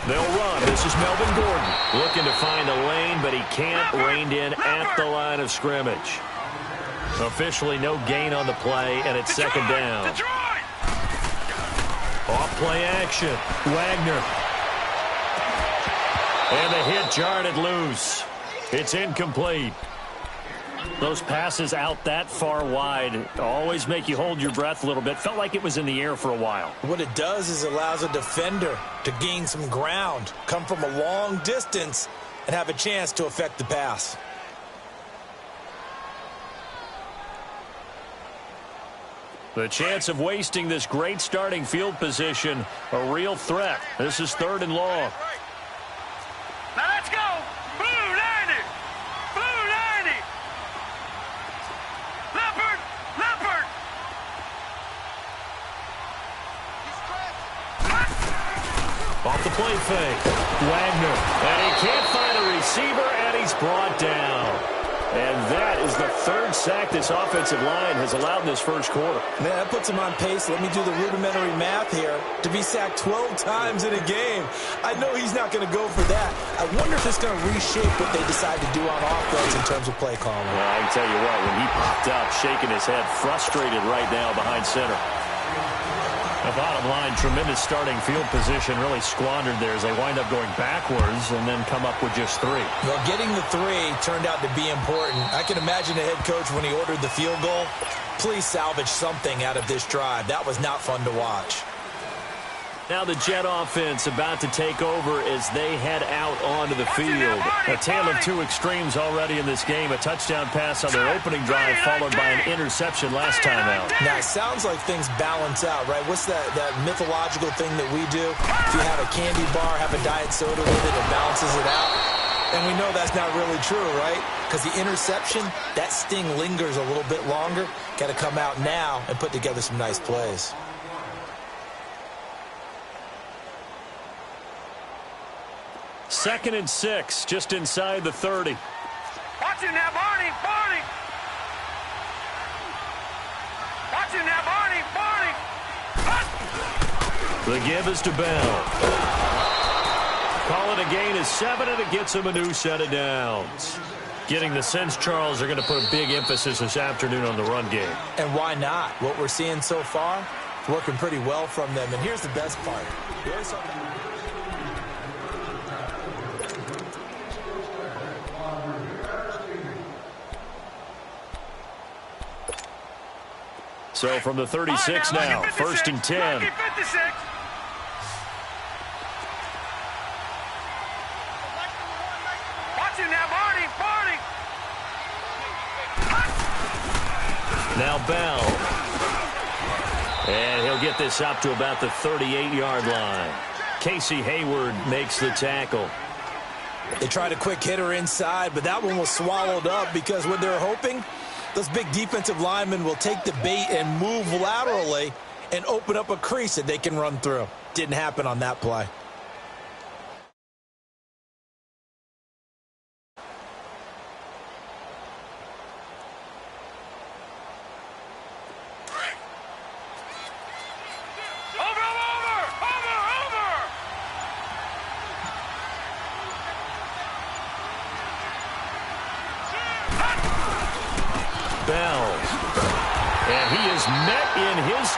They'll run. This is Melvin Gordon looking to find a lane, but he can't. Reined in at the line of scrimmage. Officially no gain on the play, and it's second down. Off play action. Wagner. And the hit jarred loose. It's incomplete. Those passes out that far wide always make you hold your breath a little bit. Felt like it was in the air for a while. What it does is it allows a defender to gain some ground, come from a long distance, and have a chance to affect the pass. The chance of wasting this great starting field position, a real threat. This is 3rd and long. Now let's go. Blue 90. Blue 90. Leopard. Leopard. Off the play fake. Wagner. And he can't find a receiver, and he's brought down. And that is the 3rd sack this offensive line has allowed in this first quarter. Man, that puts him on pace. Let me do the rudimentary math here. To be sacked 12 times in a game. I know he's not going to go for that. I wonder if it's going to reshape what they decide to do on offense in terms of play calling. Well, I can tell you what, when he popped up, shaking his head, frustrated right now behind center. The bottom line, tremendous starting field position, really squandered there as they wind up going backwards and then come up with just 3. Well, getting the 3 turned out to be important. I can imagine the head coach when he ordered the field goal. Please salvage something out of this drive. That was not fun to watch. Now the Jet offense about to take over as they head out onto the field. A tale of 2 extremes already in this game. A touchdown pass on their opening drive followed by an interception last time out. Now, it sounds like things balance out, right? What's that mythological thing that we do? If you have a candy bar, have a diet soda with it, it balances it out. And we know that's not really true, right? Because the interception, that sting lingers a little bit longer. Got to come out now and put together some nice plays. Second and 6, just inside the 30. Watch him now, Barney. Barney. Watch him now, Barney. Barney. The give is to Bell. Call it a gain of 7, and it gets him a new set of downs. Getting the sense Charles are going to put a big emphasis this afternoon on the run game. And why not? What we're seeing so far, working pretty well from them. And here's the best part. So from the 36 now, 1st and 10. Now Bell. And he'll get this up to about the 38-yard line. Casey Hayward makes the tackle. They tried a quick hitter inside, but that one was swallowed up because what they're hoping, those big defensive linemen will take the bait and move laterally and open up a crease that they can run through. Didn't happen on that play.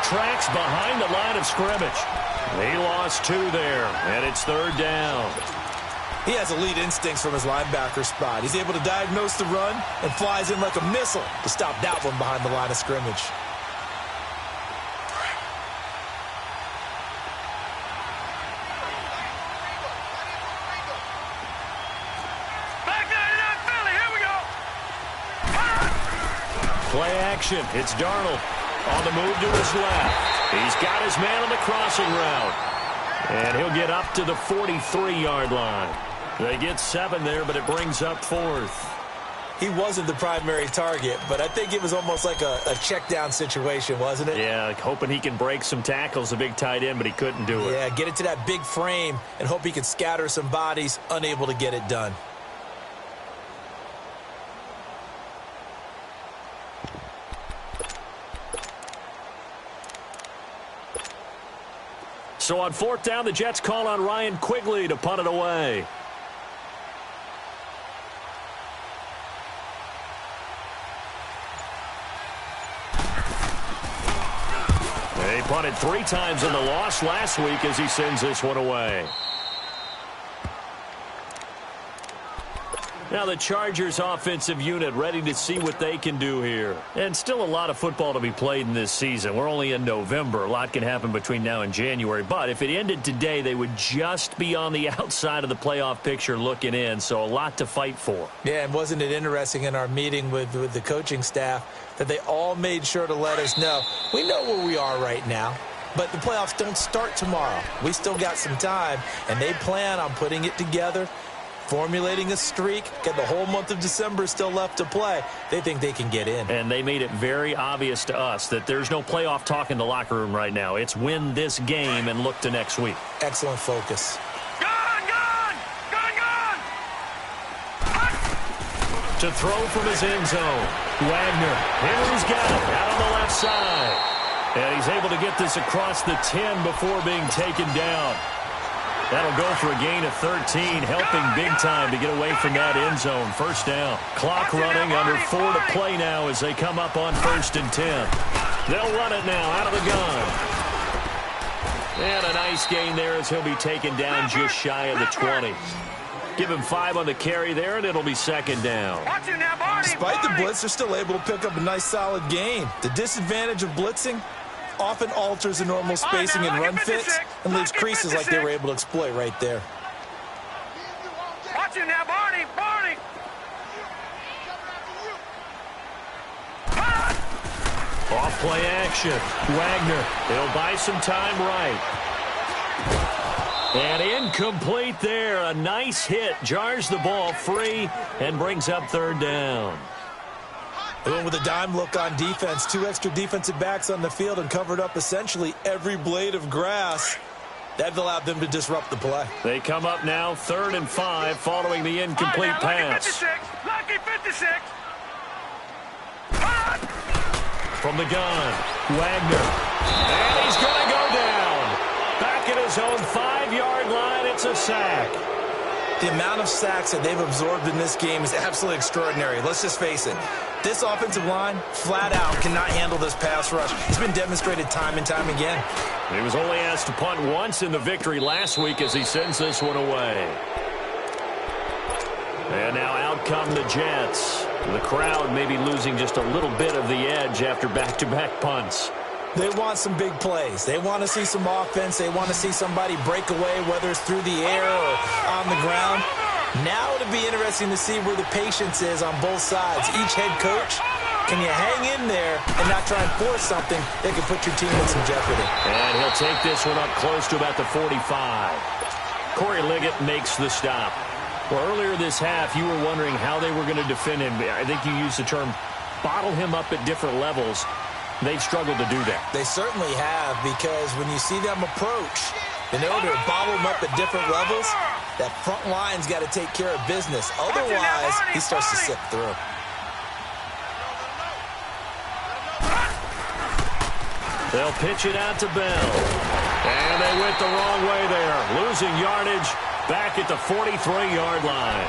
Tracks behind the line of scrimmage. He lost 2 there, and it's 3rd down. He has elite instincts from his linebacker spot. He's able to diagnose the run and flies in like a missile to stop that one behind the line of scrimmage. Play action. It's Darnold. On the move to his left. He's got his man on the crossing route. And he'll get up to the 43-yard line. They get 7 there, but it brings up 4th. He wasn't the primary target, but I think it was almost like a check-down situation, wasn't it? Yeah, like hoping he can break some tackles, a big tight end, but he couldn't do it. Yeah, get it to that big frame and hope he can scatter some bodies, unable to get it done. So on fourth down, the Jets call on Ryan Quigley to punt it away. They punted 3 times in the loss last week as he sends this one away. Now the Chargers offensive unit ready to see what they can do here. And still a lot of football to be played in this season. We're only in November. A lot can happen between now and January. But if it ended today, they would just be on the outside of the playoff picture looking in. So a lot to fight for. Yeah, and wasn't it interesting in our meeting with the coaching staff that they all made sure to let us know, we know where we are right now, but the playoffs don't start tomorrow. We still got some time, and they plan on putting it together, formulating a streak, get the whole month of December still left to play. They think they can get in. And they made it very obvious to us that there's no playoff talk in the locker room right now. It's win this game and look to next week. Excellent focus. To throw from his end zone. Wagner. Henry's got it out on the left side. And he's able to get this across the 10 before being taken down. That'll go for a gain of 13, helping big time to get away from that end zone. First down. Clock running, under 4 to play now as they come up on 1st and 10. They'll run it now out of the gun. And a nice gain there as he'll be taken down just shy of the 20. Give him 5 on the carry there, and it'll be 2nd down. Despite the blitz, they're still able to pick up a nice, solid gain. The disadvantage of blitzing often alters the normal spacing and run fits and leaves creases like they were able to exploit right there. Watch it now, Barney. Barney. Off play action. Wagner. He'll buy some time right. And incomplete there. A nice hit. Jars the ball free and brings up 3rd down. They went with a dime look on defense. 2 extra defensive backs on the field and covered up essentially every blade of grass. That allowed them to disrupt the play. They come up now 3rd and 5 following the incomplete pass. Lucky 56. From the gun, Wagner. And he's going to go down. Back at his own 5-yard line, it's a sack. The amount of sacks that they've absorbed in this game is absolutely extraordinary. Let's just face it. This offensive line, flat out, cannot handle this pass rush. It's been demonstrated time and time again. He was only asked to punt once in the victory last week as he sends this one away. And now out come the Jets. The crowd may be losing just a little bit of the edge after back-to-back punts. They want some big plays. They want to see some offense. They want to see somebody break away, whether it's through the air or on the ground. Now it'll be interesting to see where the patience is on both sides. Each head coach, can you hang in there and not try and force something that can put your team in some jeopardy? And he'll take this one up close to about the 45. Corey Liggett makes the stop. Well, earlier this half, you were wondering how they were going to defend him. I think you used the term bottle him up at different levels. They've struggled to do that. They certainly have, because when you see them approach, in order to bottle them up at different levels, that front line's got to take care of business. Otherwise, he starts to slip through. They'll pitch it out to Bell. And they went the wrong way there. Losing yardage back at the 43-yard line.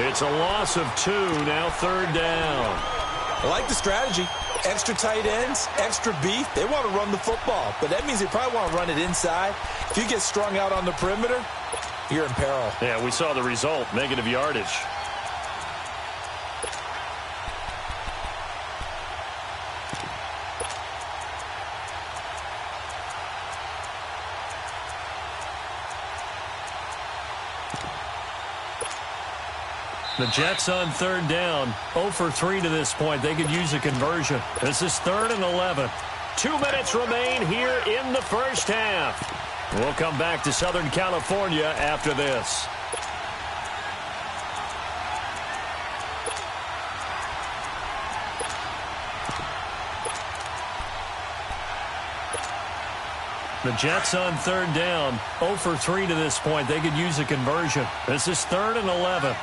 It's a loss of 2, now 3rd down. I like the strategy. Extra tight ends, extra beef. They want to run the football, but that means they probably want to run it inside. If you get strung out on the perimeter, you're in peril. Yeah, we saw the result, negative yardage. The Jets on 3rd down, 0 for 3 to this point. They could use a conversion. This is 3rd and 11. 2 minutes remain here in the first half. We'll come back to Southern California after this. The Jets on 3rd down, 0 for 3 to this point. They could use a conversion. This is 3rd and 11.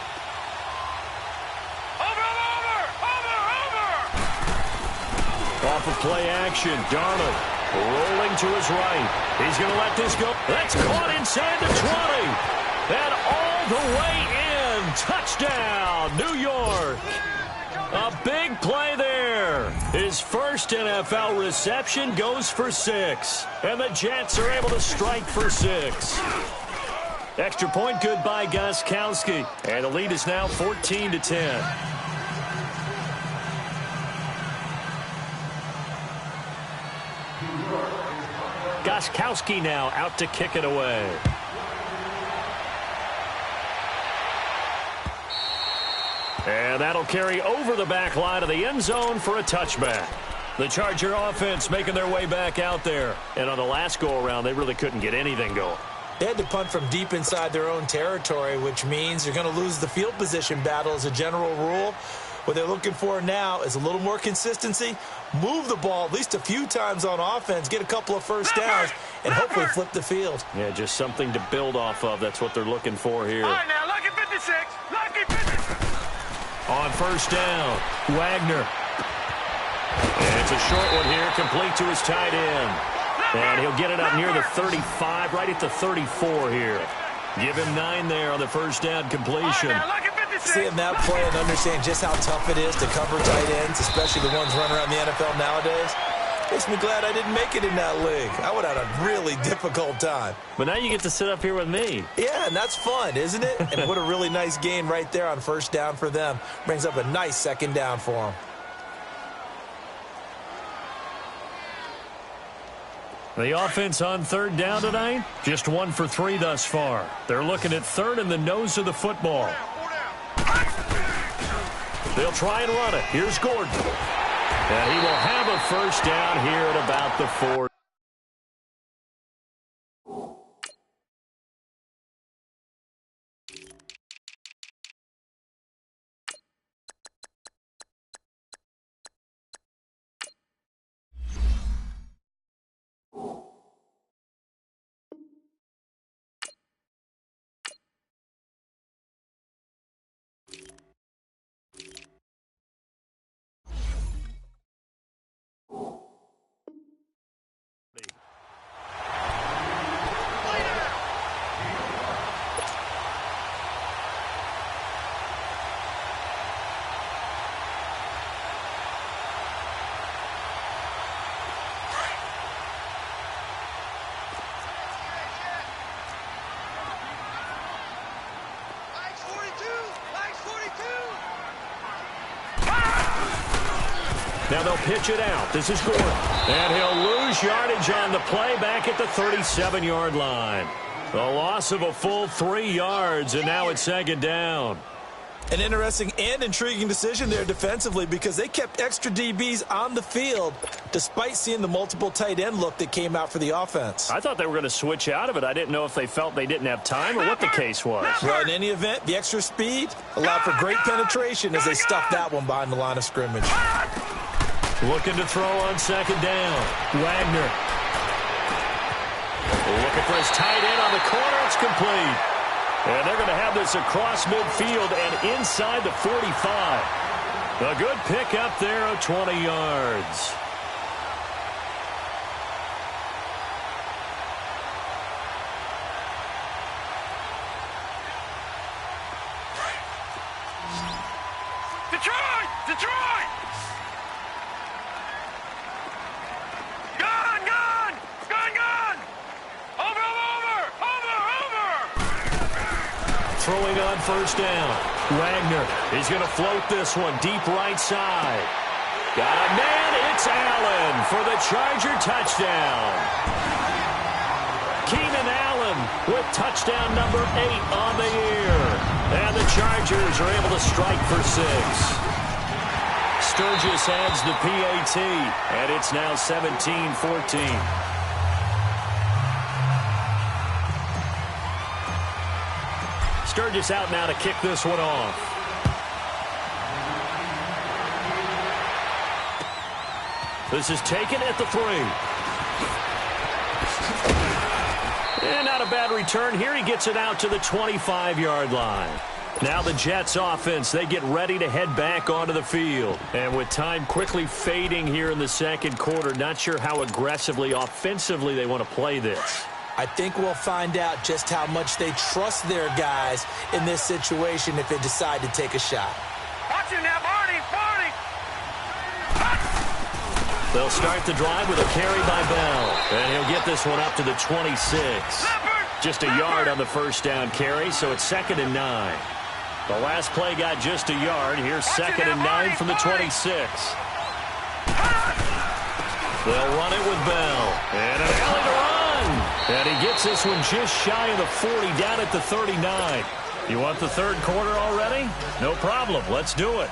Off of play action, Darnold. Rolling to his right. He's going to let this go. That's caught inside the 20. And all the way in. Touchdown, New York. A big play there. His first NFL reception goes for 6. And the Jets are able to strike for 6. Extra point good by Gostkowski. And the lead is now 14-10. Gostkowski now out to kick it away. And that'll carry over the back line of the end zone for a touchback. The Charger offense making their way back out there. And on the last go-around, they really couldn't get anything going. They had to punt from deep inside their own territory, which means you're going to lose the field position battle as a general rule. What they're looking for now is a little more consistency, move the ball at least a few times on offense, get a couple of first downs, and hopefully flip the field. Yeah, just something to build off of. That's what they're looking for here. All right, now, lucky 56. Lucky 56. On first down, Wagner. And it's a short one here, complete to his tight end. And he'll get it up near the 35, right at the 34 here. Give him 9 there on the first down completion. Seeing that play and understanding just how tough it is to cover tight ends, especially the ones running around the NFL nowadays, makes me glad I didn't make it in that league. I would have had a really difficult time. But now you get to sit up here with me. Yeah, and that's fun, isn't it? And what a really nice gain right there on first down for them. Brings up a nice second down for them. The offense on third down tonight, just 1 for 3 thus far. They're looking at third in the nose of the football. They'll try and run it. Here's Gordon. And he will have a first down here at about the 4. Now they'll pitch it out. This is Gordon. And he'll lose yardage on the play back at the 37-yard line. The loss of a full 3 yards, and now it's second down. An interesting and intriguing decision there defensively because they kept extra DBs on the field despite seeing the multiple tight end look that came out for the offense. I thought they were going to switch out of it. I didn't know if they felt they didn't have time or what the case was. Well, in any event, the extra speed allowed for great penetration as they stuffed that one behind the line of scrimmage. Looking to throw on second down. Wagner. Looking for his tight end on the corner. It's complete. And they're going to have this across midfield and inside the 45. A good pickup there of 20 yards. Detroit! Detroit! Gone! Gone! Gone! Gone! Over! Over! Over! Over! Throwing on first down. Wagner. He's going to float this one deep right side. Got a man. It's Allen for the Charger touchdown. Keenan Allen with touchdown number 8 on the year. And the Chargers are able to strike for 6. Sturgis adds the PAT, and it's now 17-14. Sturgis out now to kick this one off. This is taken at the 3. And not a bad return here. He gets it out to the 25-yard line. Now the Jets offense, they get ready to head back onto the field. And with time quickly fading here in the second quarter, not sure how aggressively, offensively they want to play this. I think we'll find out just how much they trust their guys in this situation if they decide to take a shot. Watch him now, Barney! Barney! They'll start the drive with a carry by Bell. And he'll get this one up to the 26. Just a yard on the first down carry, so it's 2nd and 9. The last play got just a yard. Here's 2nd and 9 from the 26. They'll run it with Bell. And an alley to run. And he gets this one just shy of the 40, down at the 39. You want the third quarter already? No problem. Let's do it.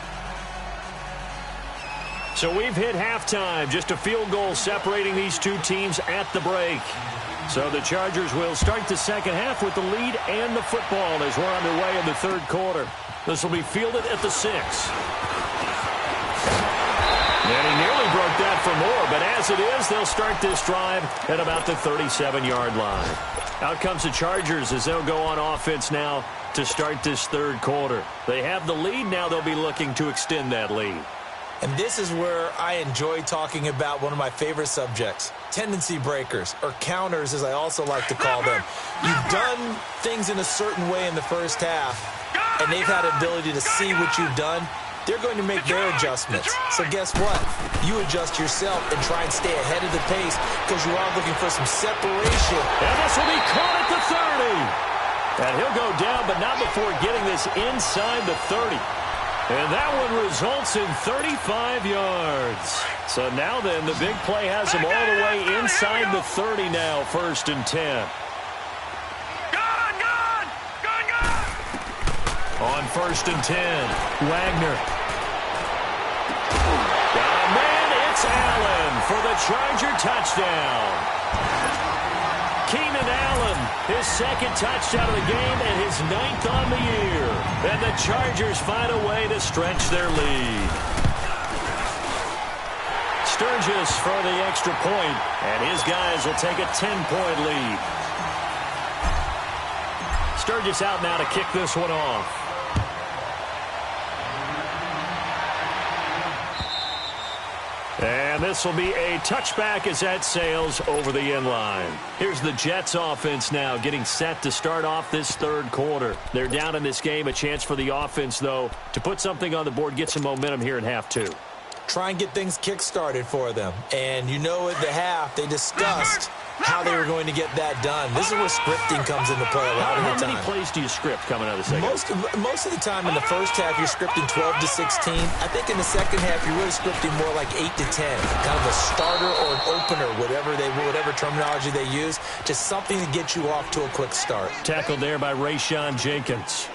So we've hit halftime. Just a field goal separating these two teams at the break. So the Chargers will start the second half with the lead and the football as we're underway in the third quarter. This will be fielded at the 6. And he nearly broke that for more, but as it is, they'll start this drive at about the 37-yard line. Out comes the Chargers as they'll go on offense now to start this third quarter. They have the lead. Now they'll be looking to extend that lead. And this is where I enjoy talking about one of my favorite subjects, tendency breakers, or counters as I also like to call them. You've done things in a certain way in the first half, and they've had the ability to see what you've done. They're going to make their adjustments. So guess what? You adjust yourself and try and stay ahead of the pace because you are looking for some separation. And this will be caught at the 30. And he'll go down, but not before getting this inside the 30. And that one results in 35 yards. So now then, the big play has him all the way inside the 30 now, 1st and 10. Gone! On 1st and 10, Wagner. Got a man, it's Allen for the Charger touchdown. Keenan Allen, his second touchdown of the game and his 9th on the year. And the Chargers find a way to stretch their lead. Sturgis for the extra point, and his guys will take a 10-point lead. Sturgis out now to kick this one off. And this will be a touchback as that sails over the end line. Here's the Jets offense now getting set to start off this third quarter. They're down in this game. A chance for the offense, though, to put something on the board, get some momentum here in half 2. Try and get things kick-started for them. And you know at the half, they discussed how they were going to get that done. This is where scripting comes into play a lot of the time. How many plays do you script coming out of the second? Most of the time in the first half, you're scripting 12 to 16. I think in the second half, you're really scripting more like 8 to 10. Kind of a starter or an opener, whatever terminology they use. Just something to get you off to a quick start. Tackled there by Rayshon Jenkins.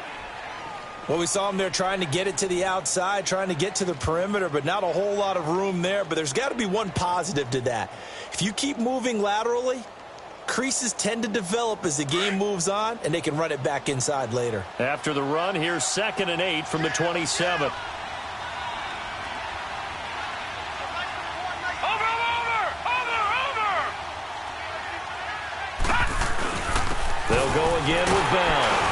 Well, we saw him there trying to get it to the outside, trying to get to the perimeter, but not a whole lot of room there. But there's got to be one positive to that. If you keep moving laterally, creases tend to develop as the game moves on, and they can run it back inside later. After the run, here's 2nd and 8 from the 27. Over! They'll go again with Bell.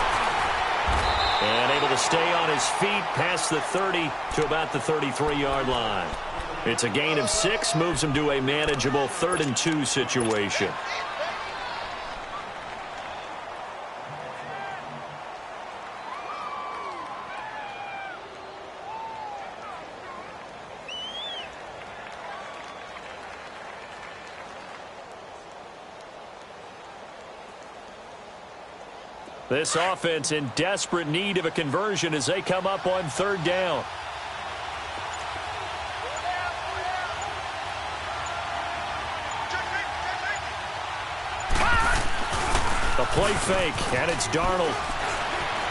And able to stay on his feet past the 30 to about the 33-yard line. It's a gain of 6, moves him to a manageable 3rd and 2 situation. This offense in desperate need of a conversion as they come up on 3rd down. A play fake, and it's Darnold.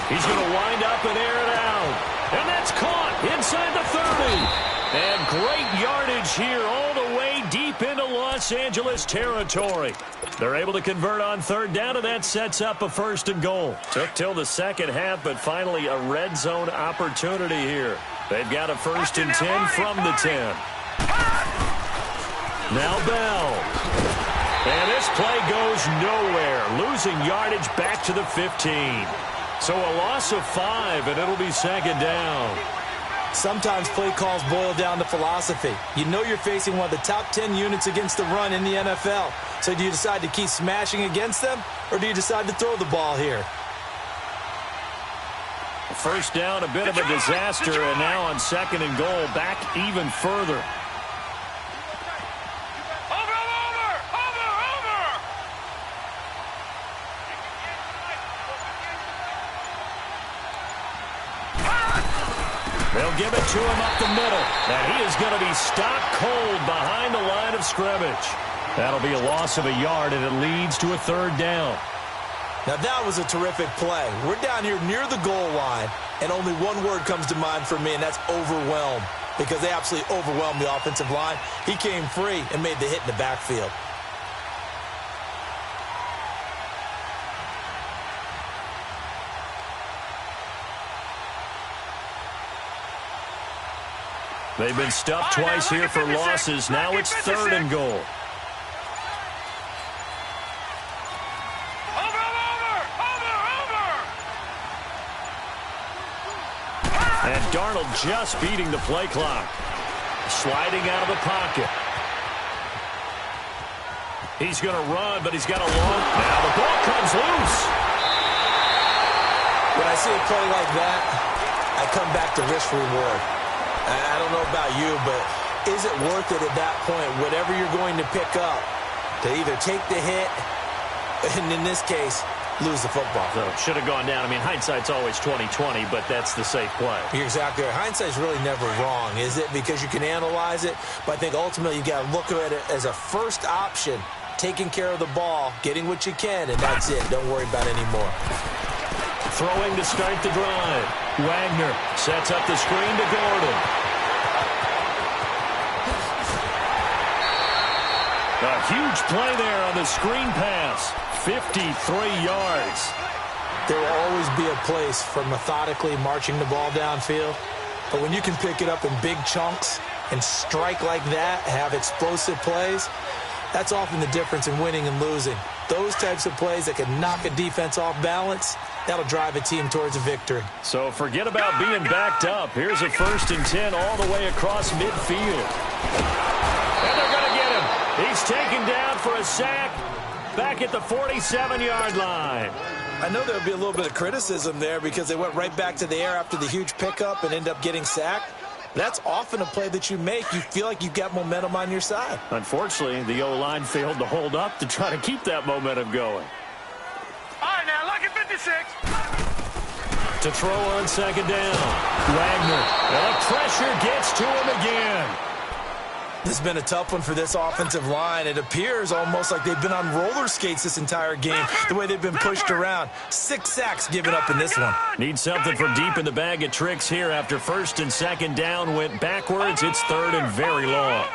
He's going to wind up and air it out. And that's caught inside the 30. And great yardage here all the way deep into Los Angeles territory. They're able to convert on 3rd down, and that sets up a 1st and goal. Took till the second half, but finally a red zone opportunity here. They've got a 1st and 10 from the 10. Now Bell. And this play goes nowhere, losing yardage back to the 15. So a loss of 5, and it'll be second down. Sometimes play calls boil down to philosophy. You know you're facing one of the top 10 units against the run in the NFL. So do you decide to keep smashing against them, or do you decide to throw the ball here? First down, a bit of a disaster, and now on second and goal, back even further. They'll give it to him up the middle, and he is going to be stopped cold behind the line of scrimmage. That'll be a loss of a yard, and it leads to a third down. Now that was a terrific play. We're down here near the goal line, and only one word comes to mind for me, and that's overwhelmed, because they absolutely overwhelmed the offensive line. He came free and made the hit in the backfield. They've been stuffed twice here for losses. Now it's third and goal. And Darnold just beating the play clock. Sliding out of the pocket. He's going to run, but he's got a long... Now the ball comes loose. When I see a play like that, I come back to risk-reward. I don't know about you, but is it worth it at that point, whatever you're going to pick up, to either take the hit, and in this case, lose the football? So should have gone down. I mean, hindsight's always 20/20, but that's the safe play. You're exactly right. Hindsight's really never wrong, is it? Because you can analyze it, but I think ultimately you got to look at it as a first option, taking care of the ball, getting what you can, and that's it. Don't worry about it anymore. Throwing to start the drive. Wagner sets up the screen to Gordon. A huge play there on the screen pass. 53 yards. There will always be a place for methodically marching the ball downfield. But when you can pick it up in big chunks and strike like that, have explosive plays, that's often the difference in winning and losing. Those types of plays that can knock a defense off balance, that'll drive a team towards a victory. So forget about being backed up. Here's a 1st and 10 all the way across midfield. And they're going to get him. He's taken down for a sack back at the 47-yard line. I know there'll be a little bit of criticism there because they went right back to the air after the huge pickup and end up getting sacked. That's often a play that you make. You feel like you've got momentum on your side. Unfortunately, the O-line failed to hold up to try to keep that momentum going. All right, now, lucky 56. To throw on second down. Wagner. And the pressure gets to him again. This has been a tough one for this offensive line. It appears almost like they've been on roller skates this entire game, the way they've been pushed around. 6 sacks given up in this one. Need something from deep in the bag of tricks here after 1st and 2nd down went backwards. It's 3rd and very long.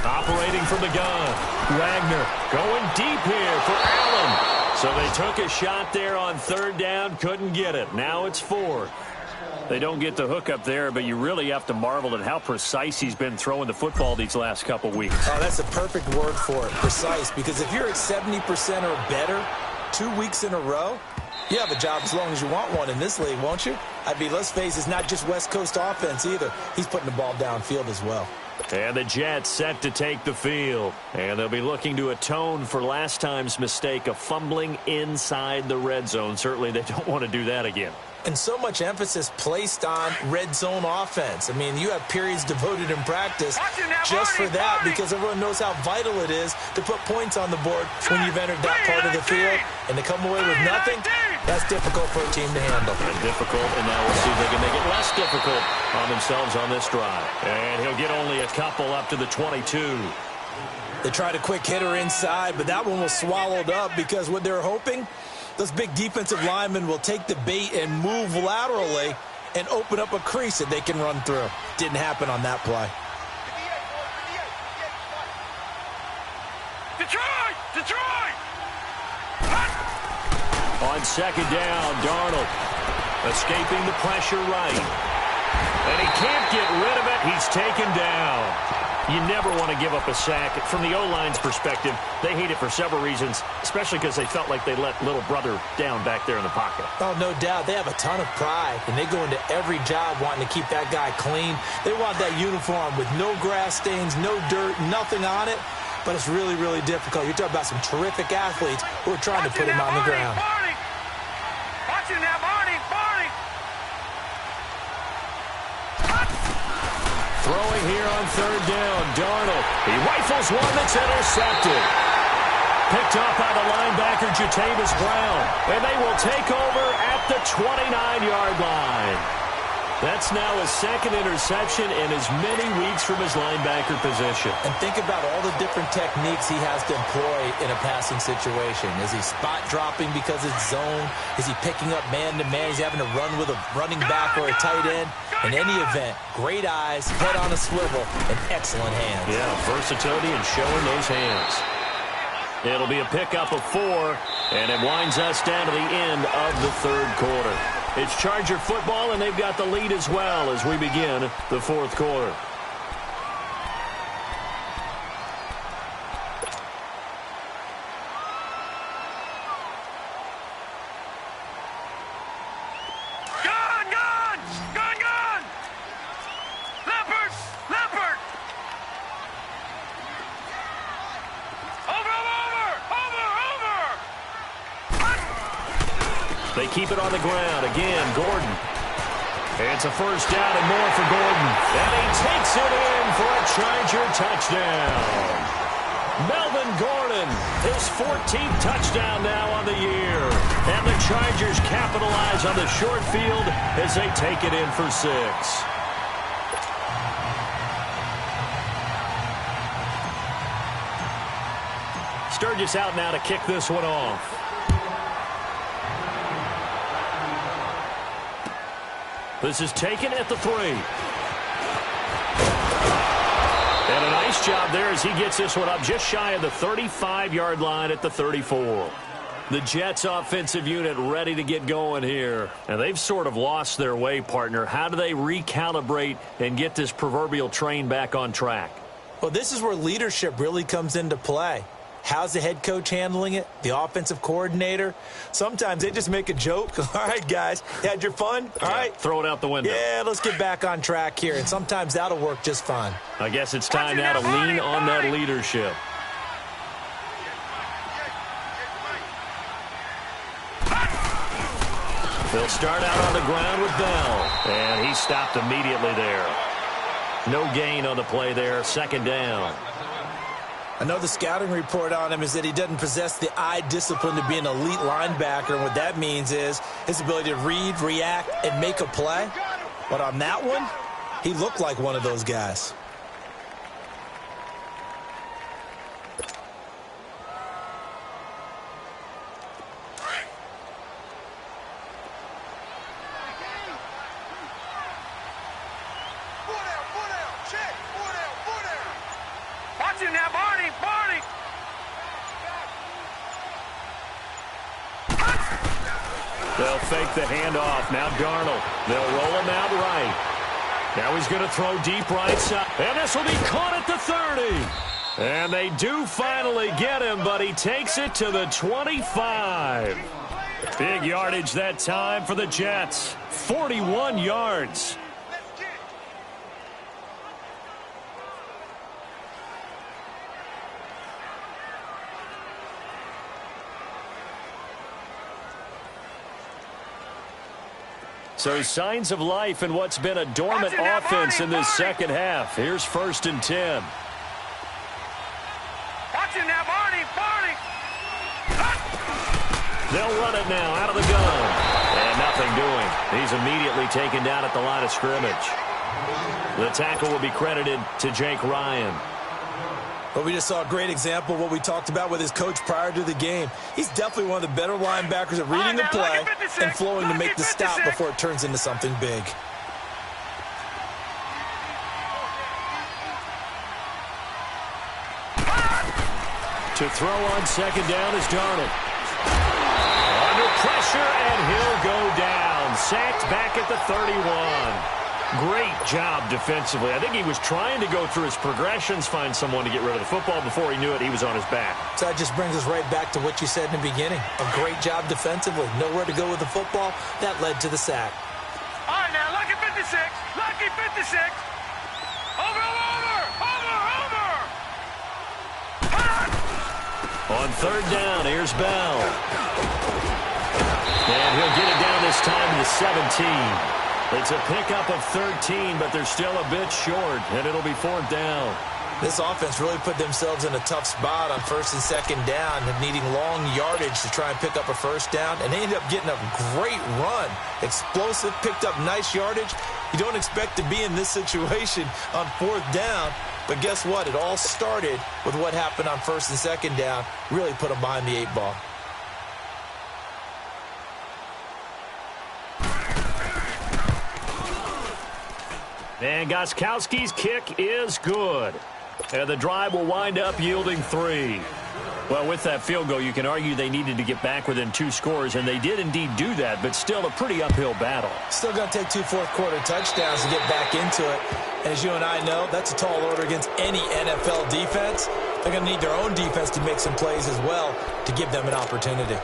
Operating from the gun. Wagner going deep here for Allen. So they took a shot there on 3rd down, couldn't get it. Now it's 4th. They don't get the hook up there, but you really have to marvel at how precise he's been throwing the football these last couple weeks. Oh, that's a perfect word for it, precise, because if you're at 70% or better 2 weeks in a row, you have a job as long as you want one in this league, won't you? I mean, let's face it, it's not just West Coast offense either. He's putting the ball downfield as well. And the Jets set to take the field. And they'll be looking to atone for last time's mistake of fumbling inside the red zone. Certainly they don't want to do that again. And so much emphasis placed on red zone offense. I mean, you have periods devoted in practice just for that because everyone knows how vital it is to put points on the board when you've entered that part of the field. And to come away with nothing, that's difficult for a team to handle. And difficult, and now we'll see if they can make it less difficult on themselves on this drive. And he'll get only a couple up to the 22. They tried a quick hitter inside, but that one was swallowed up because what they're hoping, those big defensive linemen will take the bait and move laterally and open up a crease that they can run through. Didn't happen on that play. Detroit! On second down, Darnold escaping the pressure right. And he can't get rid of it. He's taken down. You never want to give up a sack. From the O-line's perspective, they hate it for several reasons, especially because they felt like they let little brother down back there in the pocket. Oh, no doubt. They have a ton of pride, and they go into every job wanting to keep that guy clean. They want that uniform with no grass stains, no dirt, nothing on it. But it's really, really difficult. You're talking about some terrific athletes who are trying to put him on the ground. Watching that, Barney! Throwing here on third down, Darnold. He rifles one that's intercepted. Picked off by the linebacker, Jatavis Brown. And they will take over at the 29-yard line. That's now his second interception in as many weeks from his linebacker position. And think about all the different techniques he has to employ in a passing situation. Is he spot dropping because it's zone? Is he picking up man-to-man? He's having to run with a running back or a tight end. In any event, great eyes, head on a swivel, and excellent hands. Yeah, versatility and showing those hands. It'll be a pickup of 4, and it winds us down to the end of the third quarter. It's Charger football, and they've got the lead as well as we begin the fourth quarter. Gun! Leopard! Over! They keep it on the ground. Again, Gordon. It's a first down and more for Gordon. And he takes it in for a Charger touchdown. Melvin Gordon, his 14th touchdown now on the year. And the Chargers capitalize on the short field as they take it in for 6. Sturgis out now to kick this one off. This is taken at the 3. And a nice job there as he gets this one up just shy of the 35-yard line at the 34. The Jets offensive unit ready to get going here. And they've sort of lost their way, partner. How do they recalibrate and get this proverbial train back on track? Well, this is where leadership really comes into play. How's the head coach handling it? The offensive coordinator? Sometimes they just make a joke. All right, guys, you had your fun? All right. Throw it out the window. Yeah, let's get back on track here. And sometimes that'll work just fine. I guess it's time now to lean on that leadership. They'll start out on the ground with Bell. And he stopped immediately there. No gain on the play there. Second down. I know the scouting report on him is that he doesn't possess the eye discipline to be an elite linebacker. And what that means is his ability to read, react, and make a play. But on that one, he looked like one of those guys. Now, Barney! They'll fake the handoff. Now Darnold. They'll roll him out right. Now he's going to throw deep right side. And this will be caught at the 30. And they do finally get him, but he takes it to the 25. Big yardage that time for the Jets. 41 yards. So signs of life in what's been a dormant offense in this second half. Here's 1st and 10. Watching now, Barney! They'll run it now out of the gun. And nothing doing. He's immediately taken down at the line of scrimmage. The tackle will be credited to Jake Ryan. But we just saw a great example of what we talked about with his coach prior to the game. He's definitely one of the better linebackers at reading the play and flowing to make the stop before it turns into something big. To throw on second down is Darnold. Under pressure, and he'll go down. Sacked back at the 31. Great job defensively. I think he was trying to go through his progressions, find someone to get rid of the football. Before he knew it, he was on his back. So that just brings us right back to what you said in the beginning. A great job defensively. Nowhere to go with the football. That led to the sack. All right, now, lucky 56. Lucky 56. Over, over, over, over. On third down, here's Bell. And he'll get it down this time to the 17. It's a pickup of 13, but they're still a bit short, and it'll be fourth down. This offense really put themselves in a tough spot on first and second down, needing long yardage to try and pick up a first down, and they ended up getting a great run. Explosive, picked up nice yardage. You don't expect to be in this situation on fourth down, but guess what? It all started with what happened on first and second down. Really put them behind the 8 ball. And Gostkowski's kick is good. And the drive will wind up yielding 3. Well, with that field goal, you can argue they needed to get back within 2 scores, and they did indeed do that, but still a pretty uphill battle. Still going to take 2 fourth-quarter touchdowns to get back into it. And as you and I know, that's a tall order against any NFL defense. They're going to need their own defense to make some plays as well to give them an opportunity.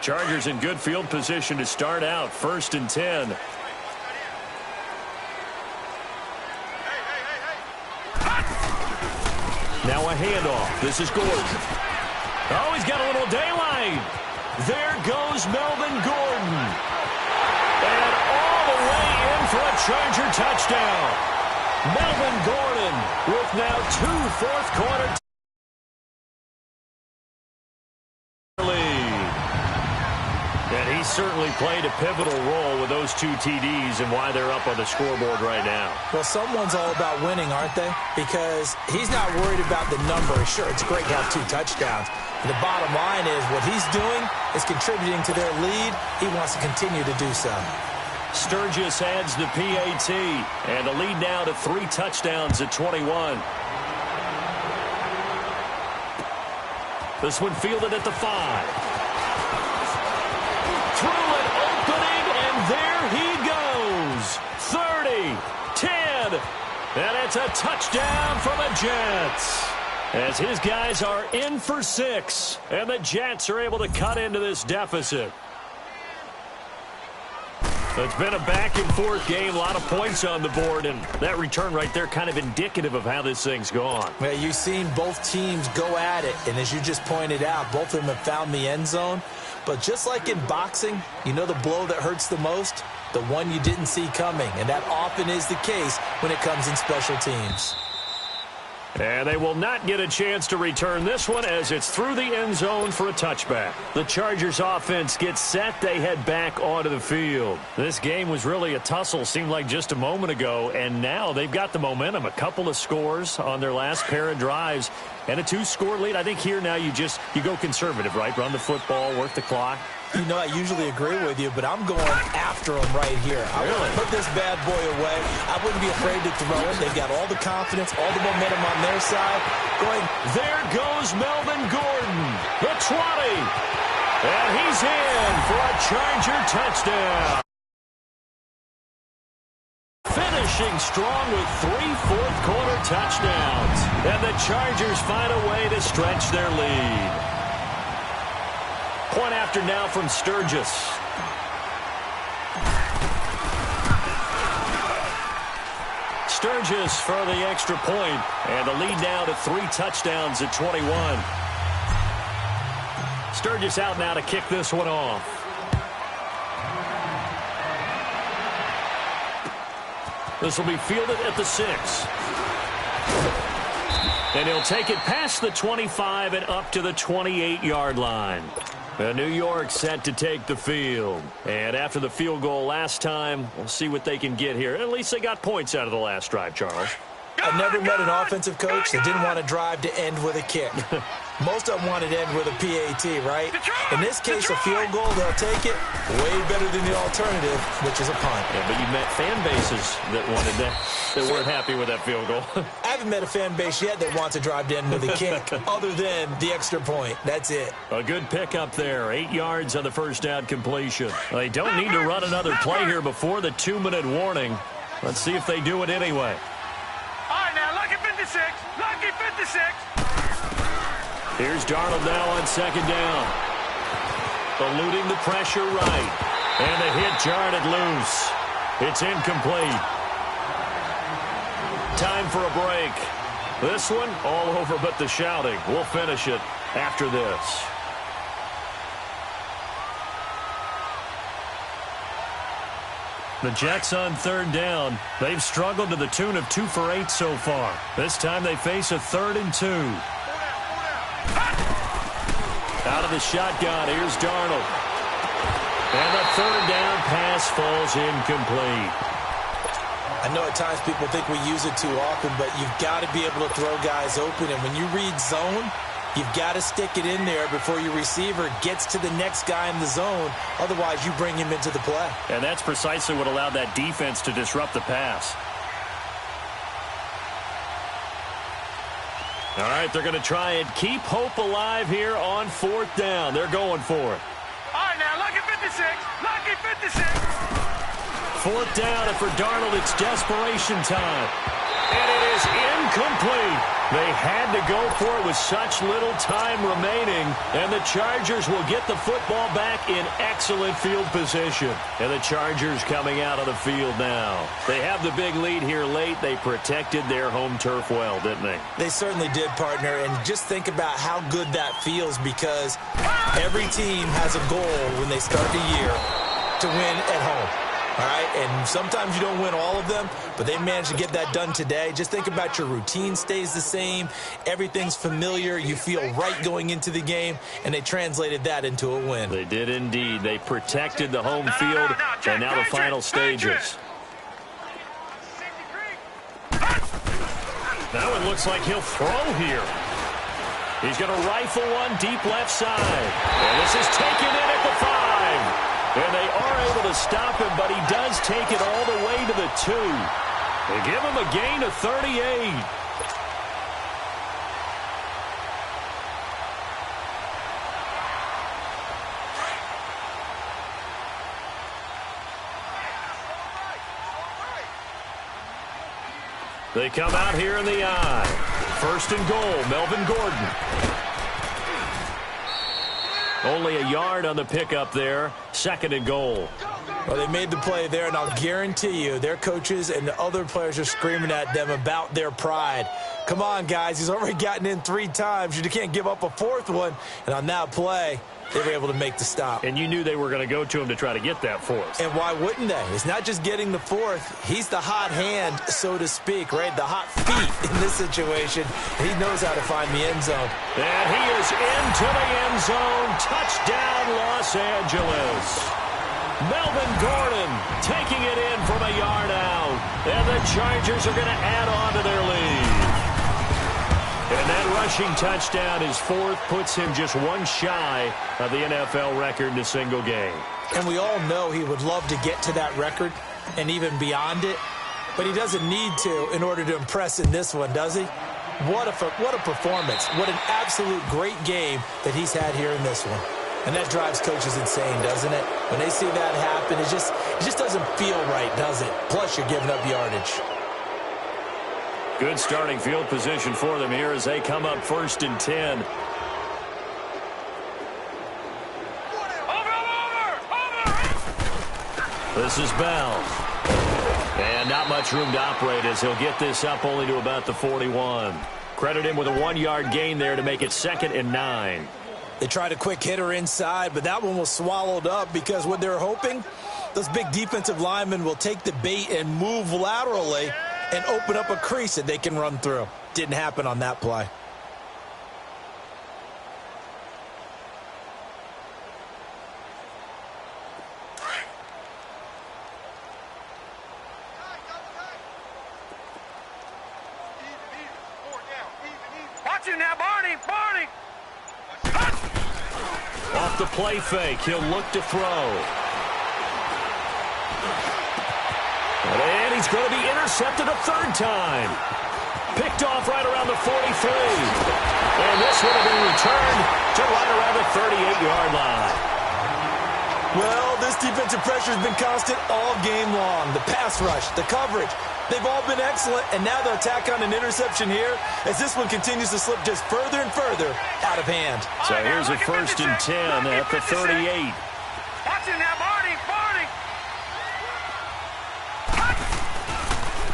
Chargers in good field position to start out, 1st and 10. Now a handoff. This is Gordon. Oh, he's got a little daylight. There goes Melvin Gordon. And all the way in for a Charger touchdown. Melvin Gordon with now 2 fourth-quarter he certainly played a pivotal role with those 2 TDs and why they're up on the scoreboard right now. Well, someone's all about winning, aren't they? Because he's not worried about the number. Sure, it's great to have 2 touchdowns. But the bottom line is what he's doing is contributing to their lead. He wants to continue to do so. Sturgis adds the PAT, and the lead now to 3 touchdowns at 21. This one fielded at the 5. Through an opening, and there he goes. 30, 10, and it's a touchdown for the Jets. As his guys are in for 6, and the Jets are able to cut into this deficit. It's been a back-and-forth game, a lot of points on the board, and that return right there kind of indicative of how this thing's gone. Well, you've seen both teams go at it, and as you just pointed out, both of them have found the end zone. But just like in boxing, you know the blow that hurts the most? The one you didn't see coming, and that often is the case when it comes in special teams. And they will not get a chance to return this one as it's through the end zone for a touchback. The Chargers offense gets set. They head back onto the field. This game was really a tussle, seemed like just a moment ago, and now they've got the momentum. A couple of scores on their last pair of drives and a 2-score lead. I think here now you go conservative, right? Run the football, work the clock. You know, I usually agree with you, but I'm going after him right here. I want to put this bad boy away. I wouldn't be afraid to throw it. They've got all the confidence, all the momentum on their side. There goes Melvin Gordon, the 20. And he's in for a Charger touchdown. Finishing strong with 3 fourth-quarter touchdowns. And the Chargers find a way to stretch their lead. Point after now from Sturgis. Sturgis for the extra point, and the lead now to 3 touchdowns at 21. Sturgis out now to kick this one off. This will be fielded at the 6. And he'll take it past the 25 and up to the 28-yard line. New York set to take the field. And after the field goal last time, we'll see what they can get here. At least they got points out of the last drive, Charles. I've never met an offensive coach that didn't want to drive to end with a kick. Most of them want it end with a PAT, right? In this case, a field goal, they'll take it way better than the alternative, which is a punt. Yeah, but you met fan bases that wanted that, that weren't happy with that field goal. I haven't met a fan base yet that wants to drive to end with a kick other than the extra point. That's it. A good pickup there. 8 yards on the first down completion. They don't need to run another play here before the 2-minute warning. Let's see if they do it anyway. All right, now, lucky 56. Lucky 56. Here's Darnold now on second down. Eluding the pressure right. And the hit jarred it loose. It's incomplete. Time for a break. This one all over but the shouting. We'll finish it after this. The Jets on third down. They've struggled to the tune of 2 for 8 so far. This time they face a 3rd and 2. Out of the shotgun, here's Darnold. And the 3rd down pass falls incomplete. I know at times people think we use it too often, but you've got to be able to throw guys open. And when you read zone, you've got to stick it in there before your receiver gets to the next guy in the zone. Otherwise, you bring him into the play. And that's precisely what allowed that defense to disrupt the pass. All right, they're going to try and keep hope alive here on 4th down. They're going for it. All right, now, lucky 56. Lucky 56. 4th down, and for Darnold, it's desperation time. And it is incomplete. They had to go for it with such little time remaining, and the Chargers will get the football back in excellent field position. And the Chargers coming out of the field now. They have the big lead here late. They protected their home turf well, didn't they? They certainly did, partner, and just think about how good that feels because every team has a goal when they start the year to win at home. All right, and sometimes you don't win all of them, but they managed to get that done today. Just think about your routine stays the same. Everything's familiar. You feel right going into the game, and they translated that into a win. They did indeed. They protected the home field, and now the final stages. Now it looks like he'll throw here. He's going to rifle one deep left side. And this is taken in at the 5. And they are able to stop him, but he does take it all the way to the 2. They give him a gain of 38. They come out here in the eye. 1st and goal, Melvin Gordon. Only a yard on the pickup there. 2nd and goal. Well, they made the play there, and I'll guarantee you their coaches and the other players are screaming at them about their pride. Come on, guys. He's already gotten in 3 times. You can't give up a 4th one. And on that play, they were able to make the stop. And you knew they were going to go to him to try to get that 4th. And why wouldn't they? It's not just getting the 4th. He's the hot hand, so to speak, right? The hot feet in this situation. He knows how to find the end zone. And he is into the end zone. Touchdown, Los Angeles. Melvin Gordon taking it in from a yard out. And the Chargers are going to add on to their lead. And that rushing touchdown, his 4th, puts him just 1 shy of the NFL record in a single game. And we all know he would love to get to that record and even beyond it. But he doesn't need to in order to impress in this one, does he? What a performance. What an absolute great game that he's had here in this one. And that drives coaches insane, doesn't it? When they see that happen, it just doesn't feel right, does it? Plus, you're giving up yardage. Good starting field position for them here as they come up 1st and 10. This is Bell. And not much room to operate as he'll get this up only to about the 41. Credit him with a 1-yard gain there to make it 2nd and 9. They tried a quick hitter inside, but that one was swallowed up because what they're hoping, those big defensive linemen will take the bait and move laterally and open up a crease that they can run through. Didn't happen on that play. Watch him now, Barney. Barney. Off the play fake, he'll look to throw. And he's going to be intercepted a third time. Picked off right around the 43. And this one will be returned to right around the 38-yard line. Well, this defensive pressure has been constant all game long. The pass rush, the coverage, they've all been excellent, and now they'll tack on an interception here as this one continues to slip just further and further out of hand. So here's a 1st and 10 at the 38. Watch it now, Barney.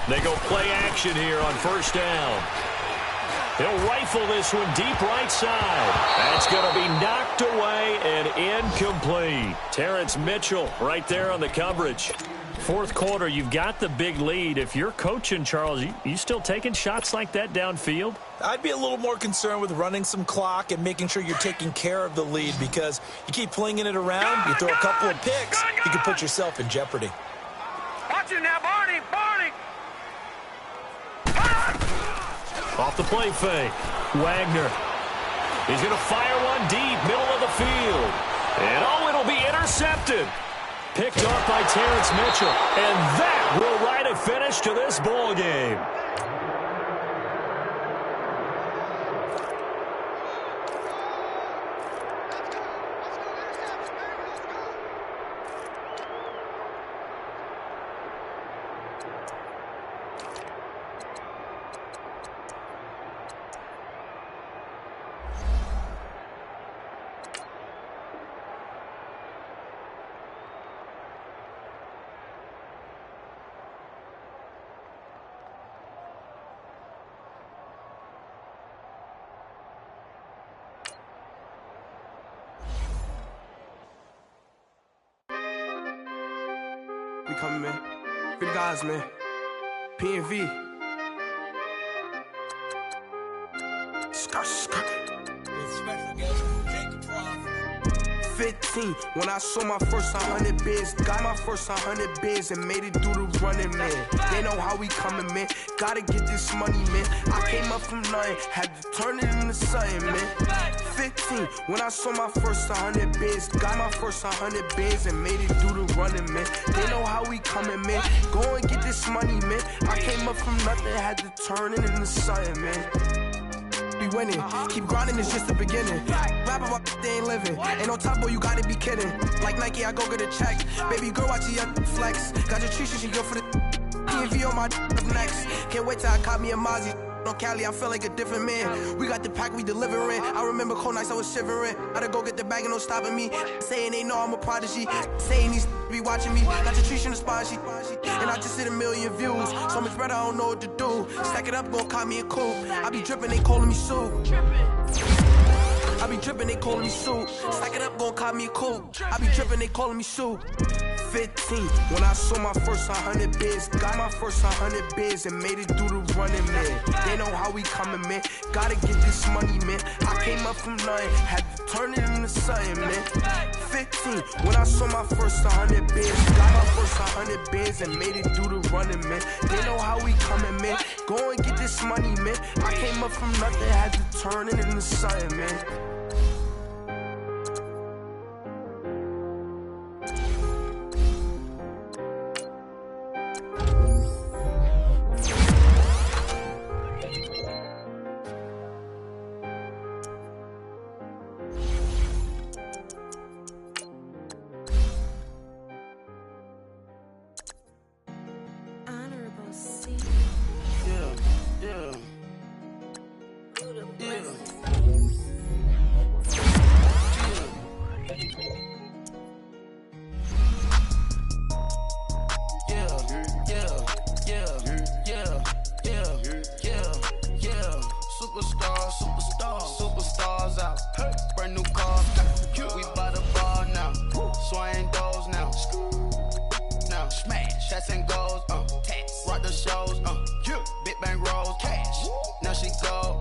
They go play action here on 1st down. He'll rifle this one deep right side. That's going to be knocked away and incomplete. Terrence Mitchell right there on the coverage. 4th quarter, you've got the big lead. If you're coaching, Charles, you still taking shots like that downfield? I'd be a little more concerned with running some clock and making sure you're taking care of the lead, because you keep flinging it around, you throw a couple of picks, you can put yourself in jeopardy. Watch it now, Barney. Off the play fake, Wagner. He's going to fire one deep, middle of the field. And, it'll be intercepted. Picked off by Terrence Mitchell. And that will write a finish to this ball game. We coming, man. Free the guys, man. P&V. Skirt. 15, when I saw my first 100 bids, got my first 100 bids and made it through the running, man. They know how we coming, man. Gotta get this money, man. I came up from nothing, had to turn it into something, man. 15, when I saw my first 100 bids, got my first 100 bids and made it through the running, man. They know how we coming, man. Go and get this money, man. I came up from nothing, had to turn it into something, man. Be winning, keep grinding, it's just the beginning. Rap about they ain't living. Ain't no top boy, you gotta be kidding. Like Nike, I go get a check. Baby girl, watch your flex. Got your trees, she go for the P&V on my up next. Can't wait till I caught me a Mozzie. On Cali, I feel like a different man. We got the pack, we delivering. I remember cold nights, I was shivering. Gotta go get the bag and no stopping me. Saying they know I'm a prodigy. Saying these be watching me. Got your trees in the spot, and I just hit 1 million views. So much better, I don't know what to do. Stack it up, gon' call me a coupe. I be dripping, they calling me soup. I be dripping, they calling me soup. Stack it up, gon' call me a coupe. I be dripping, they calling me soup. 15, when I saw my first 100 bids, got my first 100 bids and made it through the running, man. They know how we coming, man. Gotta get this money, man. I came up from nothing, had to turn it into something, man. 15, when I saw my first 100 bids, got my first 100 bids and made it through the running, man. They know how we coming, man. Go and get this money, man. I came up from nothing, had to turn it into something, man. Superstars out. Brand new car. We by the bar now. Swaying doors now. Now smash. Shots and goals. Rock the shows. Big bang rolls. Cash. Now she go.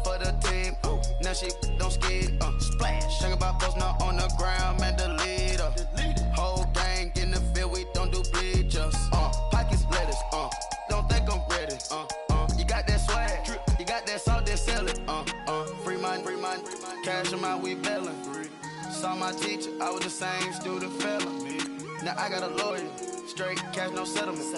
For the team. Now she don't skid. Splash. Think about post now on the ground. Man, the leader. Whole gang in the field. We don't do bleachers. Pockets lettuce. Don't think I'm ready. You got that swag. You got that salt that sell it. Free mind. Cash them out, we bellin'. same student fella. Now I got a lawyer, straight cash, no settlement.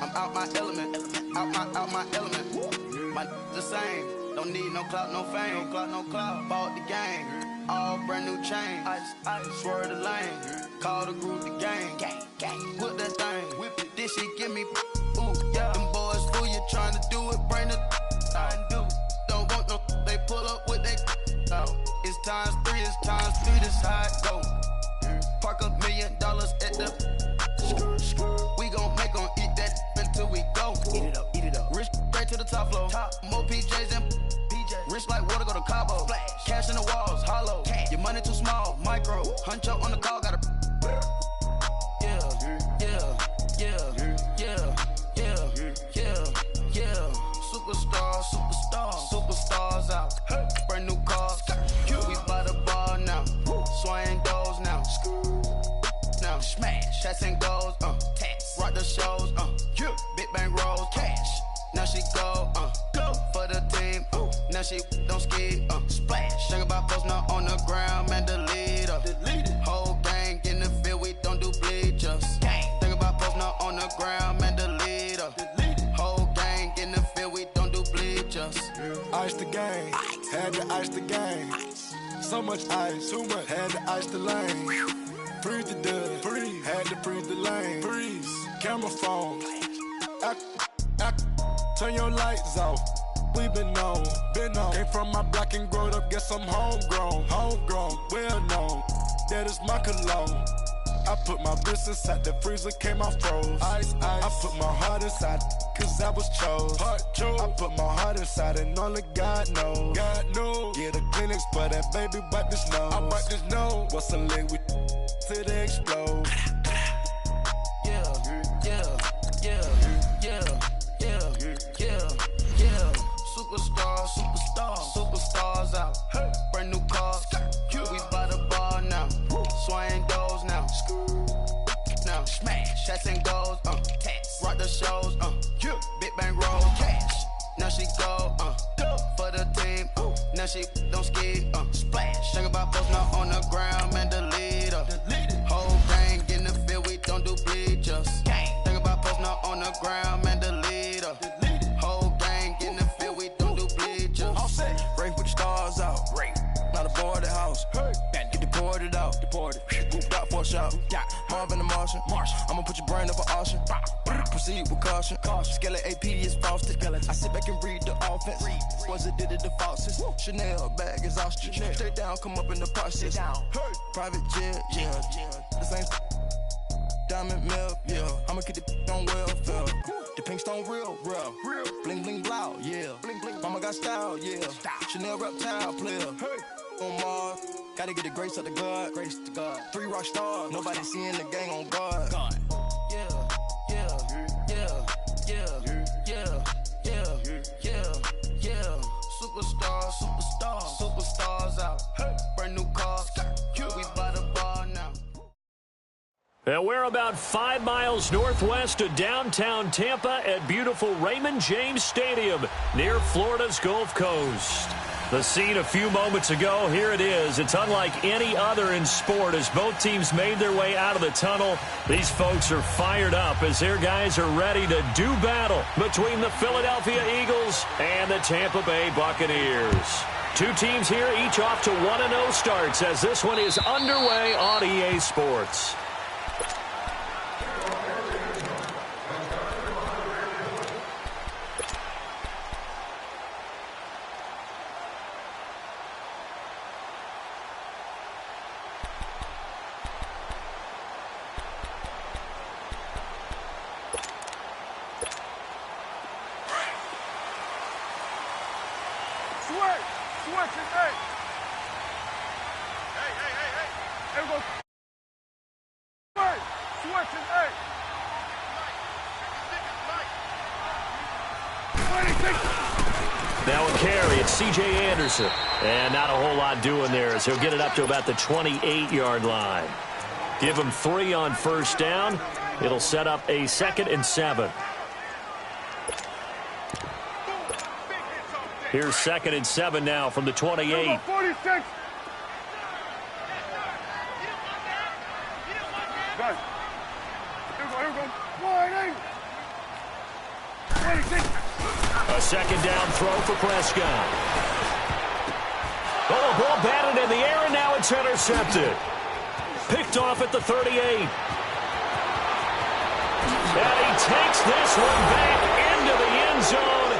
I'm out my element, out my element. My the same, don't need no clout, no fame. No clout, bought the game, all brand new chain. Ice, swerve the lane, call the group the gang. Whip that thing, whip it, this shit give me ooh, yeah. Them boys fool you trying to do it, bring the don't want no, they pull up with they out. It's times three, this how it go. Park $1 million at the we gon' make 'em eat that until we go. Eat it up. Rich straight to the top floor. More PJs and PJ. Rich like water, go to Cabo. Splash. Cash in the walls, hollow. Cash. Your money too small, micro. Huncho on the call, gotta. Yeah. Superstars out. Brand new cars. We by the bar now. Swaying doors now. Now smash. Chats and goals. Rock the shows. Big bang rolls. Cash. Now she go. For the team. Now she don't ski. Splash. Think about post now on the ground. Man, delete her. Whole gang in the field. We don't do bleachers. Think about post now on the ground. Man, delete her. Whole gang in the field. We don't do bleachers. Ice the game. Had to ice the game. So much ice. Too much. Had to ice the lane. Freeze the dub. Freeze. Had to freeze the lane. Freeze. Camera phone. Turn your lights off. We been on. Came from my block and growed up. Guess I'm homegrown. Well known. That is my cologne. I put my wrist inside the freezer, came out froze. Ice. I put my heart inside, cause I was chose. I put my heart inside and only God knows. Get a Kleenex for that baby, wipe this nose. I wipe this nose. What's a liquid till they explode? Superstars out. Brand new cars. We by the bar now. Swaying doors now. Now smash. Chats and goals. Rock the shows. Big bang rolls. Cash. Now she go. For the team. Now she don't ski. Splash. Think about post now on the ground. Man, delete her. Whole gang in the field. We don't do bleachers. Think about post now on the ground. Man, delete her. Whole gang in the field. We don't do bleachers. All set. Rain put the stars out. Not a board the house. Get deported out. Moved out for a shot. Marvin the Martian. I'ma put your brain up for auction. Proceed with caution. Skeleton AP is frosted. I sit back and read the offense. Was it did it the falsest? Chanel bag is ostrich. Straight down, come up in the process. Private jet, yeah. The same diamond milk, yeah. I'ma get the on welfare. The pink stone real. Bling bling blow, yeah. Mama got style, yeah. Chanel reptile player. On Mars, gotta get the grace of the God. 3 rock stars, nobody seeing the gang on guard. Superstars out. Brand new cars. We by the bar now. And we're about 5 miles northwest of downtown Tampa at beautiful Raymond James Stadium near Florida's Gulf Coast. The scene a few moments ago, here it is. It's unlike any other in sport as both teams made their way out of the tunnel. These folks are fired up as their guys are ready to do battle between the Philadelphia Eagles and the Tampa Bay Buccaneers. Two teams here, each off to 1-0 starts as this one is underway on EA Sports. Now a carry, it's C.J. Anderson. And not a whole lot doing there as he'll get it up to about the 28-yard line. Give him 3 on first down. It'll set up a 2nd and 7. Here's 2nd and 7 now from the 28. 46. A second down throw for Prescott. Oh, a ball batted in the air, and now it's intercepted. Picked off at the 38. And he takes this one back into the end zone.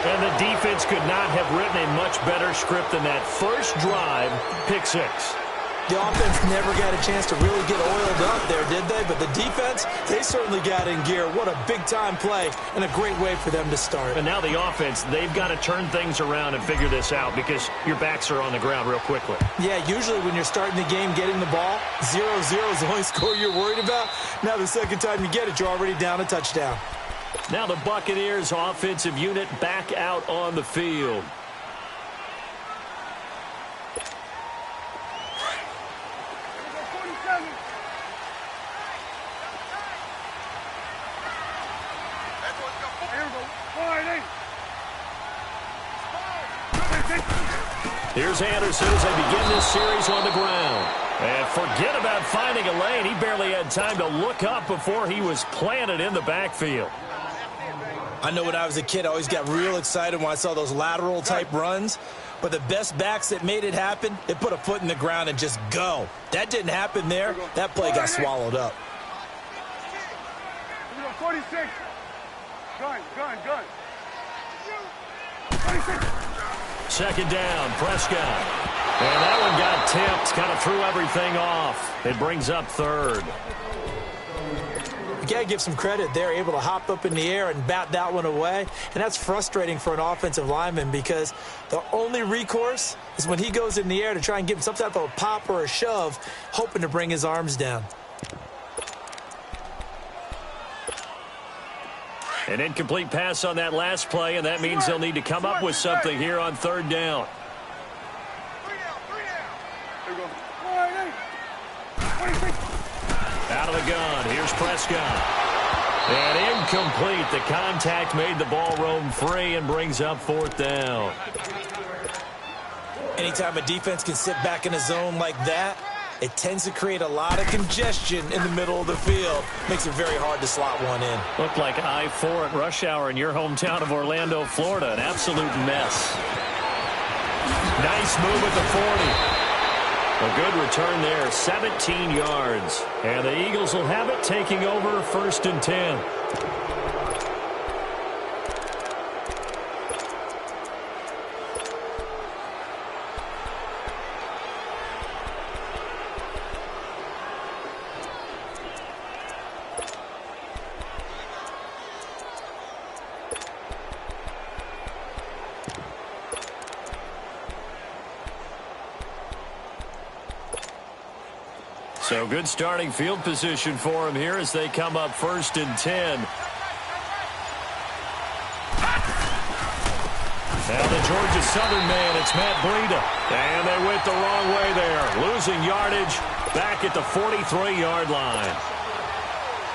And the defense could not have written a much better script than that. First drive, pick six. The offense never got a chance to really get oiled up there, did they? But the defense, they certainly got in gear. What a big-time play and a great way for them to start. And now the offense, they've got to turn things around and figure this out because your backs are on the ground real quickly. Yeah, usually when you're starting the game, getting the ball, 0-0 is the only score you're worried about. Now the second time you get it, you're already down a touchdown. Now the Buccaneers offensive unit back out on the field. Here's Anderson as they begin this series on the ground. And forget about finding a lane. He barely had time to look up before he was planted in the backfield. I know when I was a kid, I always got real excited when I saw those lateral-type runs. But the best backs that made it happen, they put a foot in the ground and just go. That didn't happen there. That play got swallowed up. 46. Gun. 46. Second down, Prescott. And that one got tipped, kind of threw everything off. It brings up third. You got to give some credit. They're able to hop up in the air and bat that one away. And that's frustrating for an offensive lineman because the only recourse is when he goes in the air to try and give some type of a pop or a shove, hoping to bring his arms down. An incomplete pass on that last play, and that means they'll need to come up with something here on third down. Out of the gun, here's Prescott. And incomplete. The contact made the ball roam free and brings up fourth down. Anytime a defense can sit back in a zone like that, it tends to create a lot of congestion in the middle of the field. Makes it very hard to slot one in. Looked like I-4 at rush hour in your hometown of Orlando, Florida. An absolute mess. Nice move at the 40. A good return there, 17 yards. And the Eagles will have it, taking over first and 10. So good starting field position for him here as they come up first and 10. Now the Georgia Southern man, it's Matt Breida. And they went the wrong way there. Losing yardage back at the 43-yard line.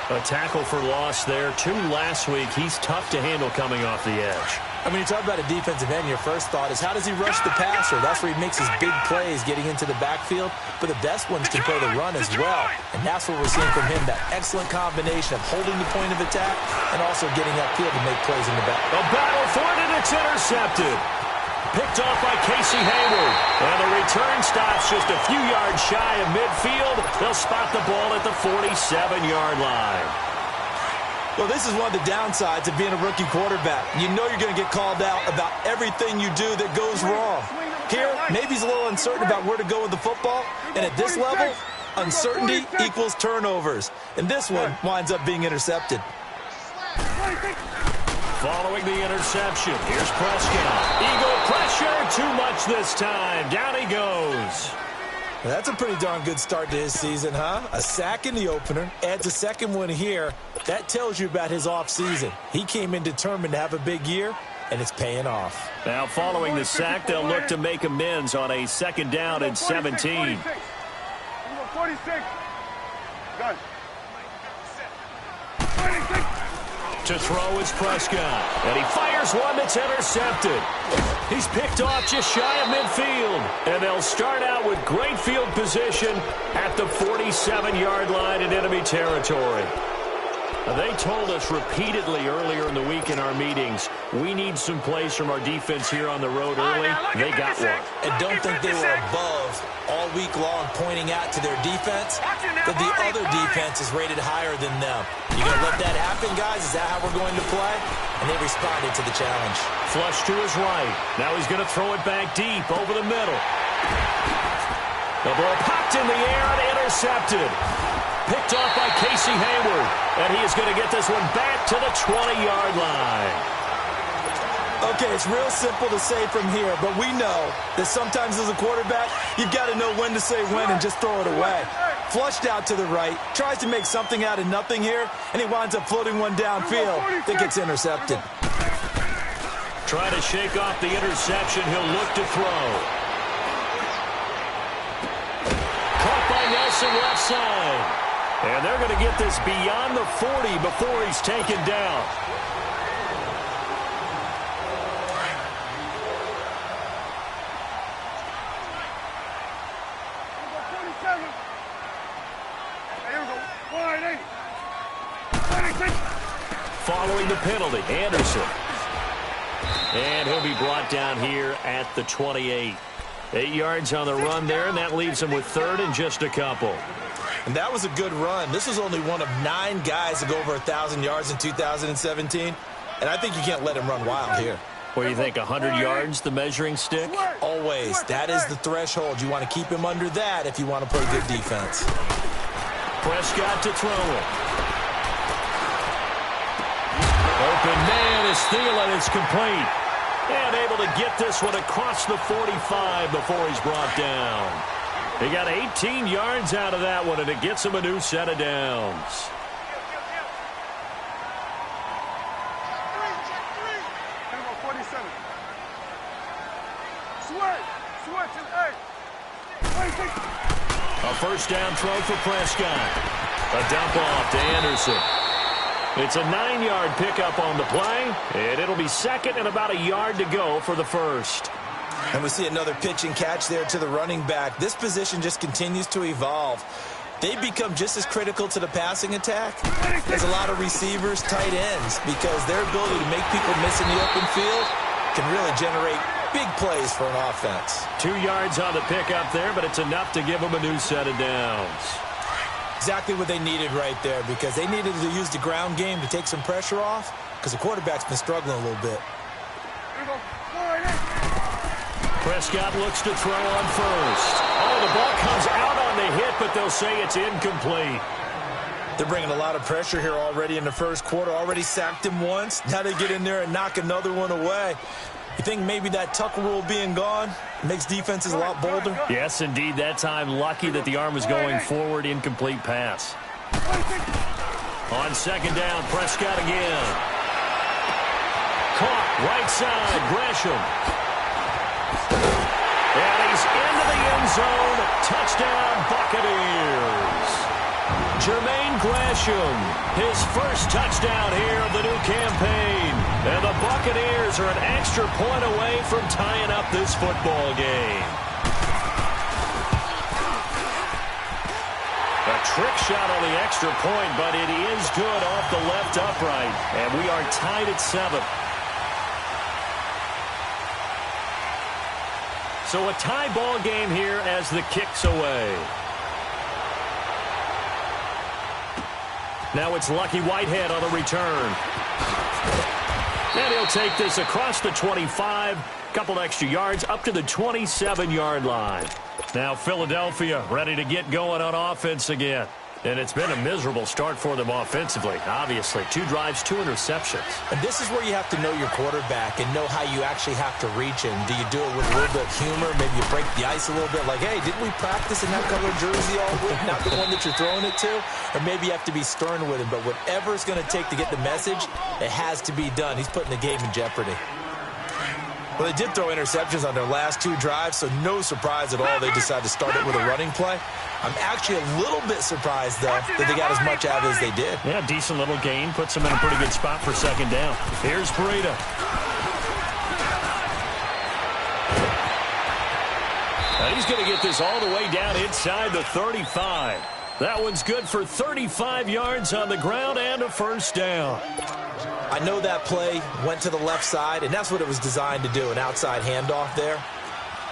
A tackle for loss there. 2 last week. He's tough to handle coming off the edge. I mean, you talk about a defensive end, your first thought is how does he rush the passer? That's where he makes his big plays getting into the backfield. But the best ones can play the run as well. And that's what we're seeing from him, that excellent combination of holding the point of attack and also getting upfield to make plays in the back. A battle for it, and it's intercepted. Picked off by Casey Hayward. And the return stops just a few yards shy of midfield. They'll spot the ball at the 47-yard line. Well, this is one of the downsides of being a rookie quarterback. You know you're going to get called out about everything you do that goes wrong. Here, maybe he's a little uncertain about where to go with the football. And at this level, uncertainty equals turnovers. And this one winds up being intercepted. Following the interception, here's Prescott. Eagle pressure, too much this time. Down he goes. Well, that's a pretty darn good start to his season, huh? A sack in the opener, adds a second one here. That tells you about his offseason. He came in determined to have a big year, and it's paying off. Now, following the sack, they'll look to make amends on a second down and 17. 46. Gun. To throw is Prescott. And he fires one that's intercepted. He's picked off just shy of midfield. And they'll start out with great field position at the 47-yard line in enemy territory. They told us repeatedly earlier in the week in our meetings, we need some plays from our defense here on the road early. They got one. And don't think they were above all week long pointing out to their defense that the other defense is rated higher than them. You going to let that happen, guys? Is that how we're going to play? And they responded to the challenge. Flush to his right. Now he's going to throw it back deep over the middle. The ball popped in the air and intercepted. Picked off by Casey Hayward. And he is going to get this one back to the 20-yard line. Okay, it's real simple to say from here, but we know that sometimes as a quarterback, you've got to know when to say when and just throw it away. Flushed out to the right, tries to make something out of nothing here, and he winds up floating one downfield that gets intercepted. Trying to shake off the interception. He'll look to throw. Caught by Nelson left side. And they're going to get this beyond the 40 before he's taken down. Following the penalty, Anderson. And he'll be brought down here at the 28. 8 yards on the run there, and that leaves him with third and just a couple. And that was a good run. This was only one of 9 guys to go over 1,000 yards in 2017. And I think you can't let him run wild here. What do you think, 100 yards, the measuring stick? Always. That is the threshold. You want to keep him under that if you want to play good defense. Prescott to throw it. Open man is Thielen. It's complete. And able to get this one across the 45 before he's brought down. He got 18 yards out of that one, and it gets him a new set of downs. A first down throw for Prescott. A dump off to Anderson. It's a 9-yard pickup on the play, and it'll be second and about a yard to go for the first. And we see another pitch and catch there to the running back. This position just continues to evolve. They become just as critical to the passing attack as a lot of receivers, tight ends, because their ability to make people miss in the open field can really generate big plays for an offense. 2 yards on the pickup there, but it's enough to give them a new set of downs. Exactly what they needed right there, because they needed to use the ground game to take some pressure off, because the quarterback's been struggling a little bit. Prescott looks to throw on first. Oh, the ball comes out on the hit, but they'll say it's incomplete. They're bringing a lot of pressure here already in the first quarter. Already sacked him once. Now they get in there and knock another one away. You think maybe that Tucker rule being gone makes defenses a lot bolder? Yes, indeed. That time, lucky that the arm was going forward. Incomplete pass. On second down, Prescott again. Caught right side, Gresham. And he's into the end zone. Touchdown, Buccaneers. Jermaine Gresham, his first touchdown here of the new campaign. And the Buccaneers are an extra point away from tying up this football game. A trick shot on the extra point, but it is good off the left upright. And we are tied at 7. So a tie ball game here as the kick's away. Now it's Lucky Whitehead on the return. And he'll take this across the 25, couple extra yards up to the 27-yard line. Now Philadelphia ready to get going on offense again. And it's been a miserable start for them offensively, obviously. 2 drives, 2 interceptions. And this is where you have to know your quarterback and know how you actually have to reach him. Do you do it with a little bit of humor? Maybe you break the ice a little bit like, hey, didn't we practice in that color jersey all week? Not the one that you're throwing it to? Or maybe you have to be stern with him. But whatever it's going to take to get the message, it has to be done. He's putting the game in jeopardy. Well, they did throw interceptions on their last 2 drives, so no surprise at all they decided to start it with a running play. I'm actually a little bit surprised, though, that they got as much out as they did. Yeah, decent little gain. Puts them in a pretty good spot for second down. Here's Breida. And he's going to get this all the way down inside the 35. That one's good for 35 yards on the ground and a first down. I know that play went to the left side, and that's what it was designed to do, an outside handoff there.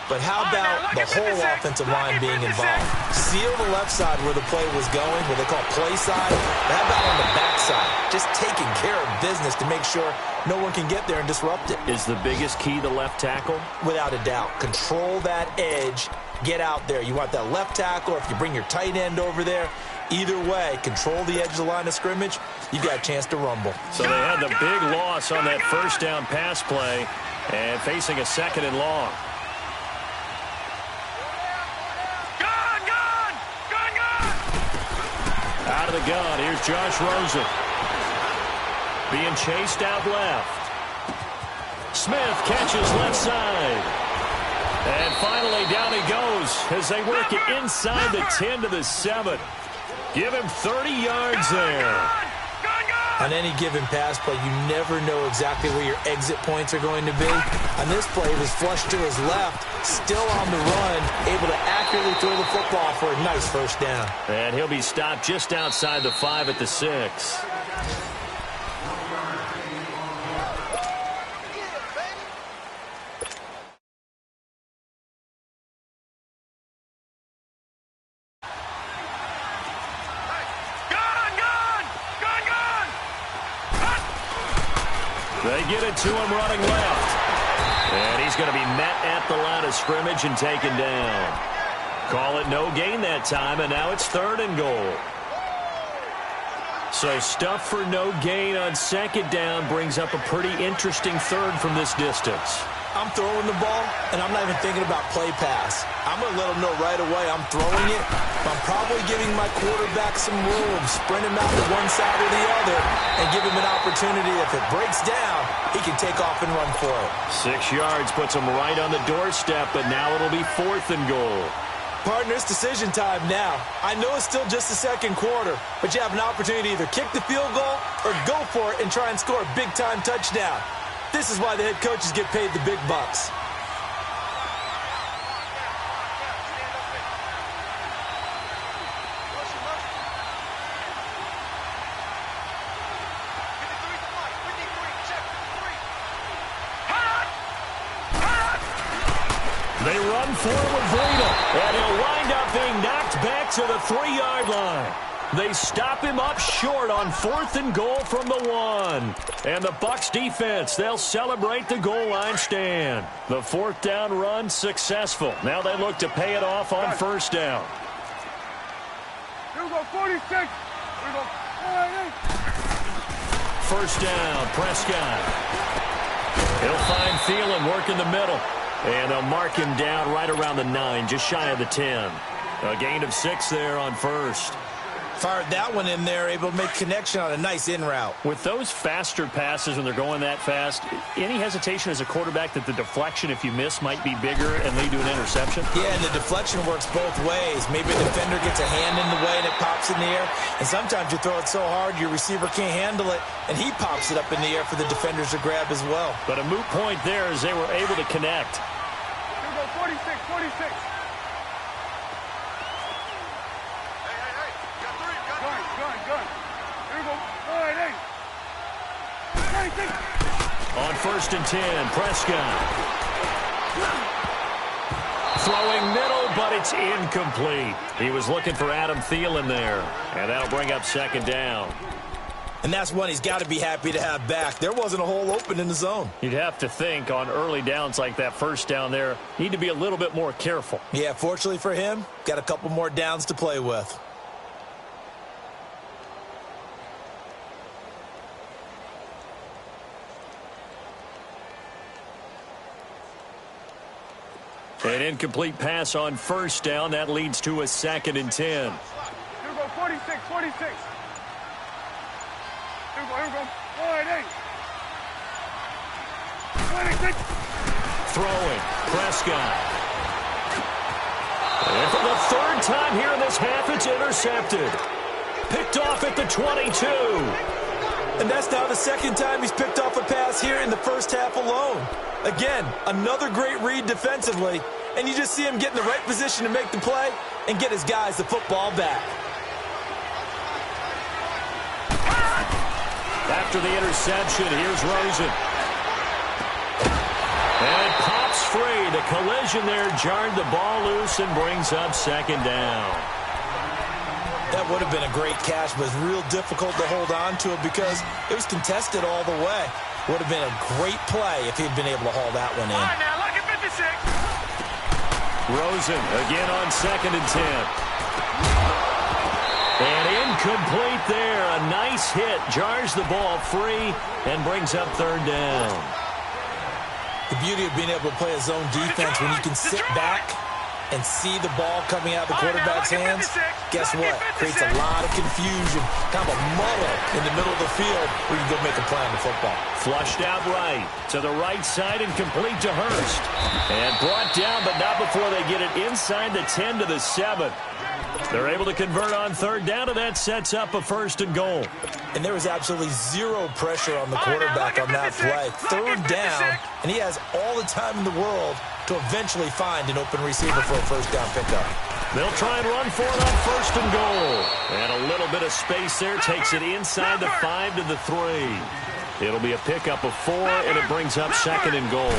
But how about the whole offensive line being involved? Seal the left side where the play was going, what they call play side. How about on the back side? Just taking care of business to make sure no one can get there and disrupt it. Is the biggest key the left tackle? Without a doubt. Control that edge. Get out there. You want that left tackle. If you bring your tight end over there, either way, control the edge of the line of scrimmage, you've got a chance to rumble. So they had the big loss on that first down pass play and facing a second and long. Out of the gun, here's Josh Rosen. Being chased out left. Smith catches left side. And finally down he goes as they work it inside the 10 to the 7. Give him 30 yards there. On any given pass play, you never know exactly where your exit points are going to be. On this play, it was flushed to his left, still on the run, able to accurately throw the football for a nice first down. And he'll be stopped just outside the 5 at the 6. They get it to him running left. And he's going to be met at the line of scrimmage and taken down. Call it no gain that time, and now it's 3rd and goal. So stuff for no gain on second down brings up a pretty interesting 3rd from this distance. I'm throwing the ball, and I'm not even thinking about play pass. I'm going to let him know right away I'm throwing it. I'm probably giving my quarterback some room, sprint him out to one side or the other, and give him an opportunity. If it breaks down, he can take off and run for it. 6 yards puts him right on the doorstep, but now it'll be 4th and goal. Partner, it's decision time now. I know it's still just the second quarter, but you have an opportunity to either kick the field goal or go for it and try and score a big-time touchdown. This is why the head coaches get paid the big bucks. They run forward with Breida, and he'll wind up being knocked back to the 3-yard line. They stop him up short on 4th and goal from the 1. And the Bucs defense, they'll celebrate the goal line stand. The 4th down run successful. Now they look to pay it off on 1st down. Here we go, 46. Here we go, 48. 1st down, Prescott. He'll find Thielen working the middle. And they'll mark him down right around the 9, just shy of the 10. A gain of 6 there on 1st. Fired that one in there, able to make connection on a nice in route. With those faster passes when they're going that fast, any hesitation as a quarterback that the deflection, if you miss, might be bigger and lead to an interception? Yeah, and the deflection works both ways. Maybe a defender gets a hand in the way and it pops in the air. And sometimes you throw it so hard your receiver can't handle it, and he pops it up in the air for the defenders to grab as well. But a moot point there as they were able to connect. Here we go, 46, 46. On 1st and 10, Prescott. Throwing middle, but it's incomplete. He was looking for Adam Thielen there, and that'll bring up 2nd down. And that's one he's got to be happy to have back. There wasn't a hole open in the zone. You'd have to think on early downs like that 1st down there, need to be a little bit more careful. Yeah, fortunately for him, got a couple more downs to play with. An incomplete pass on 1st down. That leads to a 2nd and 10. Here we go, 46, 46. Here we go, 48. 26. throwing. Prescott. And for the third time here in this half, it's intercepted. Picked off at the 22. And that's now the second time he's picked off a pass here in the first half alone. Again, another great read defensively, and you just see him get in the right position to make the play and get his guys the football back. After the interception, here's Rosen. And pops free. The collision there jarred the ball loose and brings up second down. That would have been a great catch, but it's real difficult to hold on to it because it was contested all the way. Would have been a great play if he'd been able to haul that one in. All right, now, lucky 56. Rosen again on 2nd and 10. And incomplete there. A nice hit. Jars the ball free and brings up 3rd down. The beauty of being able to play a zone defense when you can sit back and see the ball coming out of the quarterback's hands, guess what? Creates a lot of confusion, kind of a muddle in the middle of the field where you can go make a play on the football. Flushed out right to the right side and complete to Hurst. And brought down, but not before they get it inside the 10 to the 7. They're able to convert on 3rd down, and that sets up a 1st and goal. And there was absolutely zero pressure on the quarterback on that play. 3rd down, and he has all the time in the world to eventually find an open receiver for a 1st down pickup. They'll try and run for it on 1st and goal. And a little bit of space there takes it inside the 5 to the 3. It'll be a pickup of 4, and it brings up 2nd and goal.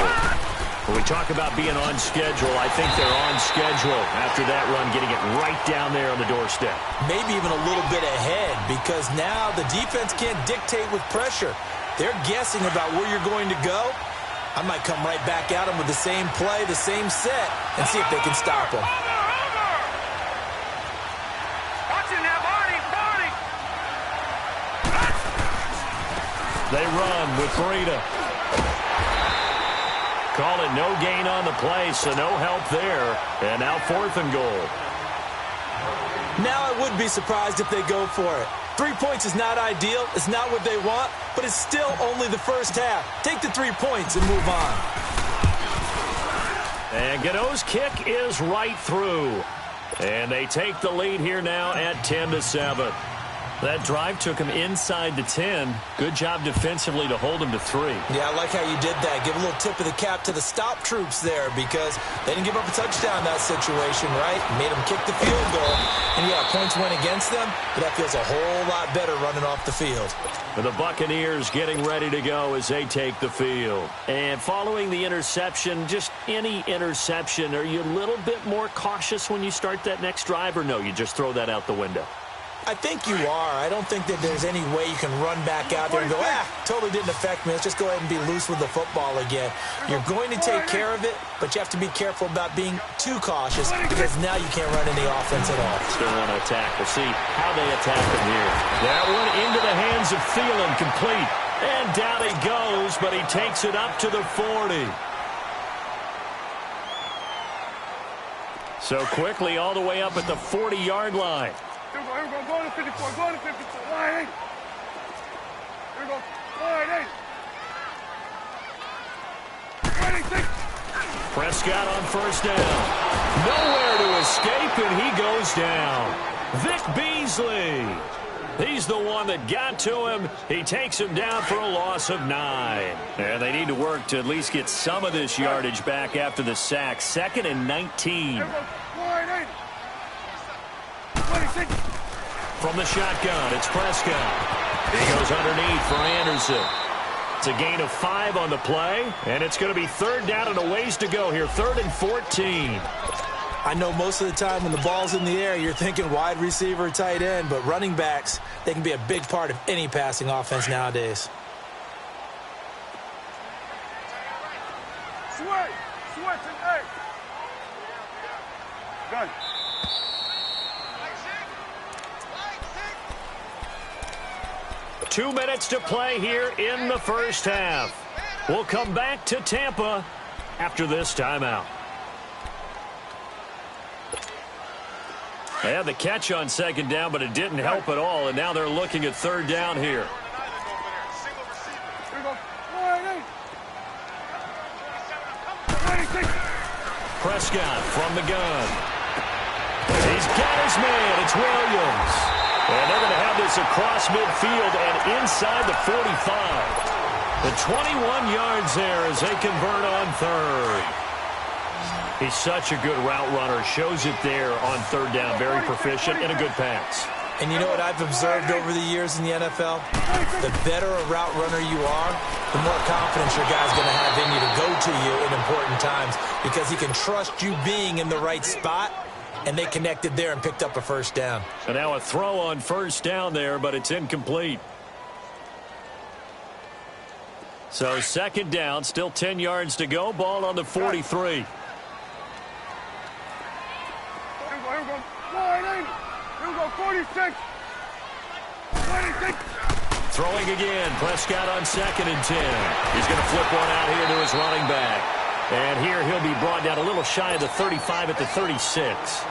When we talk about being on schedule, I think they're on schedule after that run, getting it right down there on the doorstep. Maybe even a little bit ahead, because now the defense can't dictate with pressure. They're guessing about where you're going to go. I might come right back at them with the same play, the same set, and see if they can stop them. They run with Breida. Call it no gain on the play, so no help there. And now 4th and goal. Now I wouldn't be surprised if they go for it. 3 points is not ideal. It's not what they want, but it's still only the first half. Take the 3 points and move on. And Gano's kick is right through. And they take the lead here now at 10 to 7. That drive took him inside the 10. Good job defensively to hold him to 3. Yeah, I like how you did that. Give a little tip of the cap to the stop troops there because they didn't give up a touchdown in that situation, right? Made them kick the field goal. And, yeah, points went against them, but that feels a whole lot better running off the field. The Buccaneers getting ready to go as they take the field. And following the interception, just any interception, are you a little bit more cautious when you start that next drive, or no, you just throw that out the window? I think you are. I don't think that there's any way you can run back out there and go, totally didn't affect me. Let's just go ahead and be loose with the football again. You're going to take care of it, but you have to be careful about being too cautious because now you can't run any offense at all. Still want to attack. We'll see how they attack him here. That one into the hands of Thielen, complete. And down he goes, but he takes it up to the 40. So quickly all the way up at the 40-yard line. Here we go, go to 54, go to 54, line 8. Here we go, line 8. Prescott on 1st down. Nowhere to escape, and he goes down. Vic Beasley. He's the one that got to him. He takes him down for a loss of 9. And they need to work to at least get some of this yardage back after the sack. 2nd and 19. Here we go, line 8. 26. From the shotgun, it's Prescott. He goes underneath for Anderson. It's a gain of 5 on the play, and it's going to be 3rd down and a ways to go here. 3rd and 14. I know most of the time when the ball's in the air, you're thinking wide receiver, tight end, but running backs, they can be a big part of any passing offense nowadays. Switch and 8. Done. Two minutes to play here in the first half. We'll come back to Tampa after this timeout. They had the catch on 2nd down, but it didn't help at all, and now they're looking at 3rd down here. Here we go, line 8. Prescott from the gun. He's got his man. It's Williams. And they're going to have this across midfield and inside the 45. The 21 yards there as they convert on third. He's such a good route runner. Shows it there on third down. Very proficient and a good pass. And you know what I've observed over the years in the NFL? The better a route runner you are, the more confidence your guy's going to have in you to go to you in important times because he can trust you being in the right spot, and they connected there and picked up a first down. So now a throw on first down there, but it's incomplete. So second down, still 10 yards to go. Ball on the 43. Here we go, 46. 26. Throwing again. Prescott on 2nd and 10. He's going to flip one out here to his running back. And here he'll be brought down a little shy of the 35 at the 36.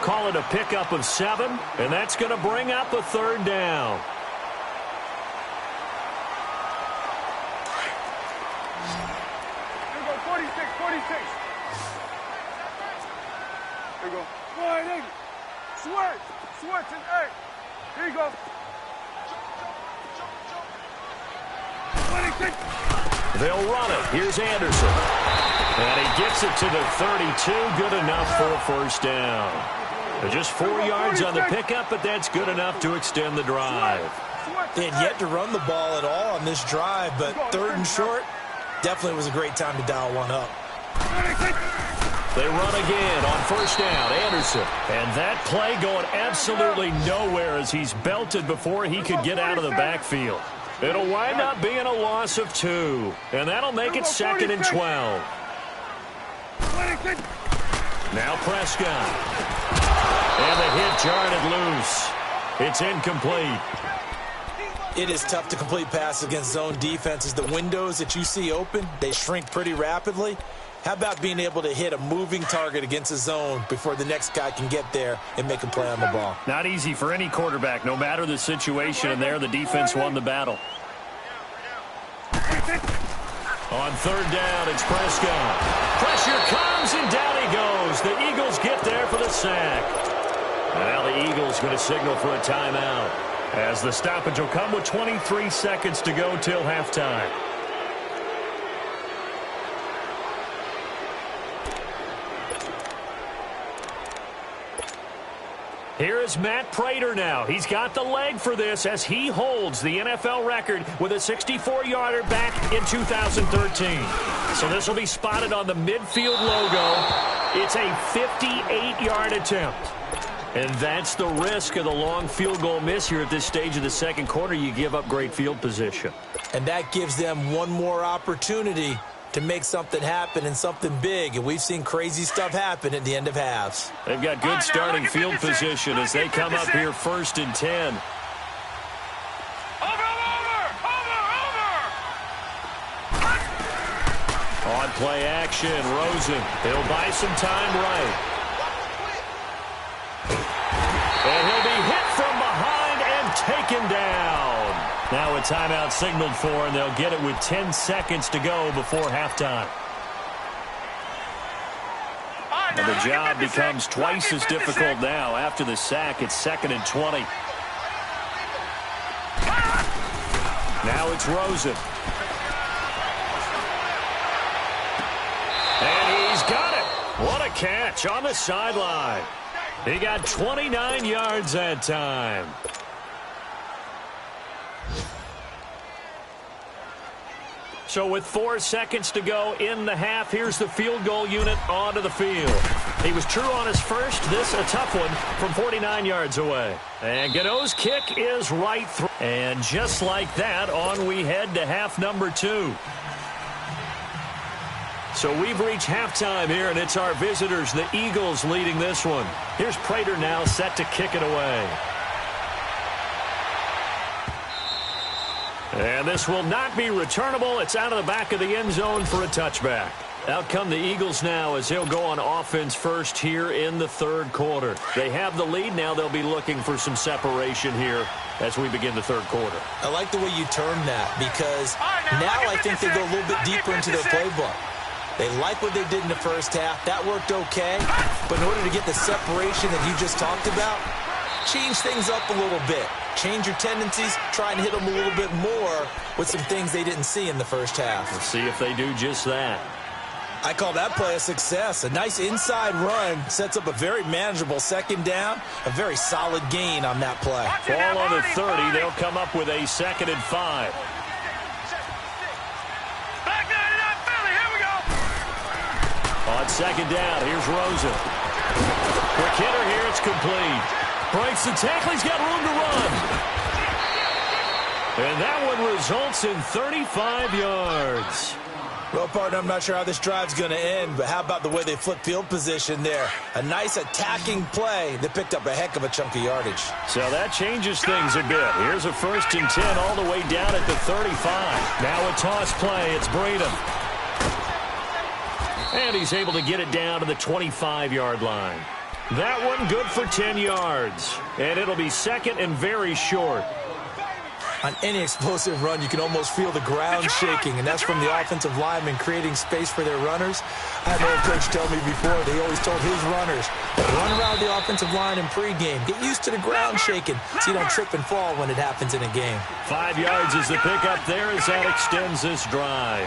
Call it a pickup of 7, and that's going to bring up a third down. Here we go, 46, 46. Here we go. 180. Switch, and 8. Here you go. 26. They'll run it. Here's Anderson. And he gets it to the 32. Good enough for a first down. Just 4 yards on the pickup, but that's good enough to extend the drive. They had yet to run the ball at all on this drive, but third and short definitely was a great time to dial one up. They run again on first down. Anderson. And that play going absolutely nowhere as he's belted before he could get out of the backfield. It'll wind up being a loss of 2. And that'll make it 2nd and 12. Now Prescott. And the hit jarred it loose. It's incomplete. It is tough to complete passes against zone defenses. The windows that you see open, they shrink pretty rapidly. How about being able to hit a moving target against a zone before the next guy can get there and make a play on the ball? Not easy for any quarterback, no matter the situation, and there the defense won the battle. On third down, it's Prescott. Pressure comes, and down he goes. The Eagles get there for the sack. Now the Eagles going to signal for a timeout, as the stoppage will come with 23 seconds to go till halftime. Here is Matt Prater now. He's got the leg for this as he holds the NFL record with a 64-yarder back in 2013. So this will be spotted on the midfield logo. It's a 58-yard attempt. And that's the risk of the long field goal miss here at this stage of the second quarter. You give up great field position. And that gives them one more opportunity to make something happen and something big. And we've seen crazy stuff happen at the end of halves. They've got good starting field position as they come up here 1st and 10. On play action, Rosen. He'll buy some time right. And he'll be hit from behind and taken down. Now a timeout signaled for, and they'll get it with 10 seconds to go before halftime. And the job becomes twice as difficult now. After the sack, it's 2nd and 20. Now it's Rosen. And he's got it. What a catch on the sideline. He got 29 yards that time. So with 4 seconds to go in the half, here's the field goal unit onto the field. He was true on his first. This a tough one from 49 yards away. And Gano's kick is right through. And just like that, on we head to half number 2. So we've reached halftime here, and it's our visitors, the Eagles, leading this one. Here's Prater now set to kick it away. And this will not be returnable. It's out of the back of the end zone for a touchback. Out come the Eagles now as they'll go on offense first here in the third quarter. They have the lead. Now they'll be looking for some separation here as we begin the third quarter. I like the way you term that because now I think they go a little bit deeper into their playbook. They like what they did in the first half. That worked okay. But in order to get the separation that you just talked about, change things up a little bit. Change your tendencies. Try and hit them a little bit more with some things they didn't see in the first half. Let's see if they do just that. I call that play a success. A nice inside run sets up a very manageable second down. A very solid gain on that play. Ball on the 30. They'll come up with a 2nd and 5. On 2nd down, here's Rosen. Quick hitter here, it's complete. Breaks the tackle, he's got room to run. And that one results in 35 yards. Well, partner, I'm not sure how this drive's going to end, but how about the way they flip field position there? A nice attacking play that picked up a heck of a chunk of yardage. So that changes things a bit. Here's a 1st and 10 all the way down at the 35. Now a toss play, it's Breedham. And he's able to get it down to the 25-yard line. That one good for 10 yards. And it'll be 2nd and very short. On any explosive run, you can almost feel the ground shaking, and that's from the offensive linemen creating space for their runners. I had an old coach tell me before, they always told his runners, run around the offensive line in pregame. Get used to the ground shaking so you don't trip and fall when it happens in a game. 5 yards is the pickup there as that extends this drive.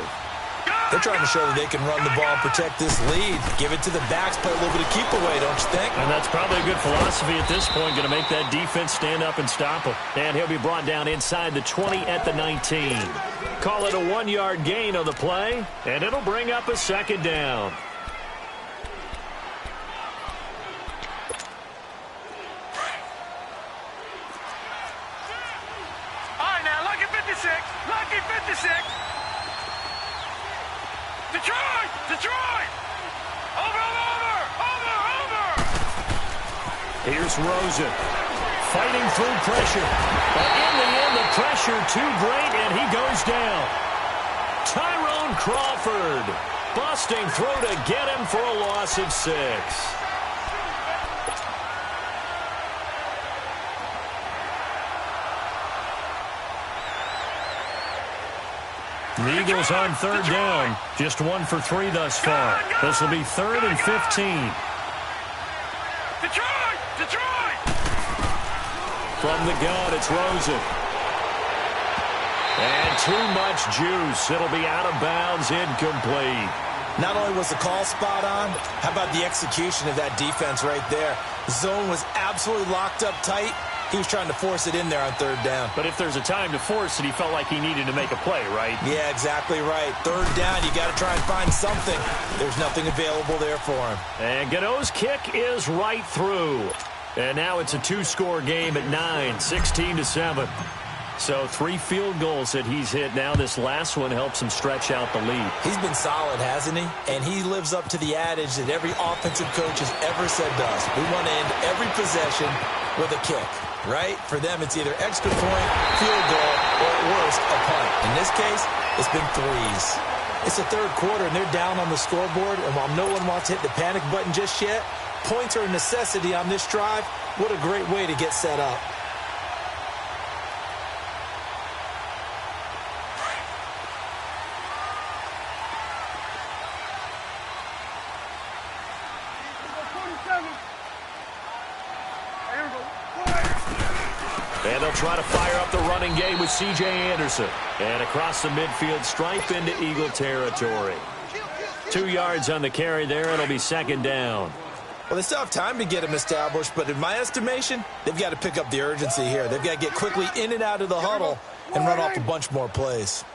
They're trying to show that they can run the ball and protect this lead. Give it to the backs, play a little bit of keep away, don't you think? And that's probably a good philosophy at this point, going to make that defense stand up and stop him. And he'll be brought down inside the 20 at the 19. Call it a 1-yard gain on the play, and it'll bring up a 2nd down. All right, now, lucky 56. Lucky 56. Detroit! Detroit! Over! Here's Rosen. Fighting through pressure. But in the end, the pressure too great, and he goes down. Tyrone Crawford busting through to get him for a loss of 6. The Eagles on 3rd down. Just 1 for 3 thus far. This will be 3rd and 15. Detroit! From the gun, it's Rosen. And too much juice. It'll be out of bounds, incomplete. Not only was the call spot on, how about the execution of that defense right there? The zone was absolutely locked up tight. He was trying to force it in there on 3rd down. But if there's a time to force it, he felt like he needed to make a play, right? Yeah, exactly right. 3rd down, you got to try and find something. There's nothing available there for him. And Gano's kick is right through. And now it's a 2-score game at 9, 16-7. So 3 field goals that he's hit. Now this last one helps him stretch out the lead. He's been solid, hasn't he? And he lives up to the adage that every offensive coach has ever said to us. We want to end every possession with a kick, right? For them, it's either extra point, field goal, or at worst, a punt. In this case, it's been 3s. It's the 3rd quarter, and they're down on the scoreboard. And while no one wants to hit the panic button just yet, points are a necessity on this drive. What a great way to get set up. And they'll try to fire up the running game with C.J. Anderson. And across the midfield stripe into Eagle territory. 2 yards on the carry there. It'll be 2nd down. Well, they still have time to get him established, but in my estimation, they've got to pick up the urgency here. They've got to get quickly in and out of the huddle and run off a bunch more plays.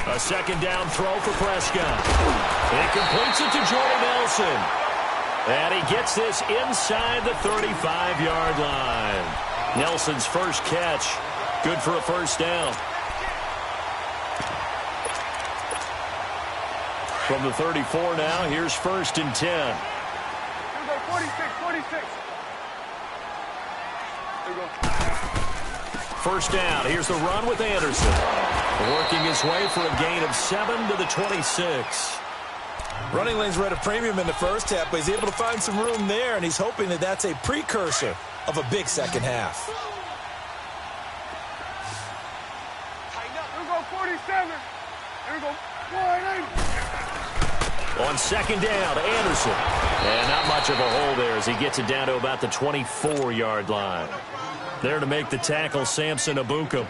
A 2nd down throw for Prescott. He completes it to Jordan Nelson. And he gets this inside the 35-yard line. Nelson's first catch. Good for a 1st down. From the 34 now, here's 1st and 10. Here we go, 46. Here we go. 1st down. Here's the run with Anderson. Working his way for a gain of 7 to the 26. Running lanes were at a premium in the first half, but he's able to find some room there, and he's hoping that that's a precursor of a big second half. Here we go, 47. Here we go, 48. On second down, Anderson. And not much of a hole there as he gets it down to about the 24-yard line. There to make the tackle, Samson Abukum.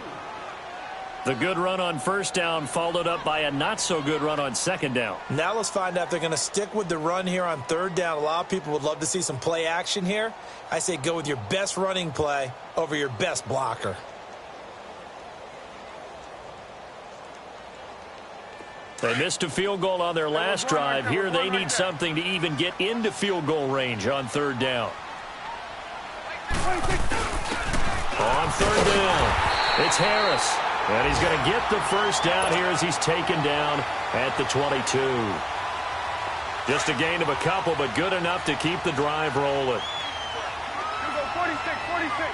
The good run on first down followed up by a not-so-good run on second down. Now let's find out if they're going to stick with the run here on third down. A lot of people would love to see some play action here. I say go with your best running play over your best blocker. They missed a field goal on their last drive. Here they need something to even get into field goal range on third down. On third down, it's Harris. And he's going to get the first down here as he's taken down at the 22. Just a gain of a couple, but good enough to keep the drive rolling. Here we go, 46, 46.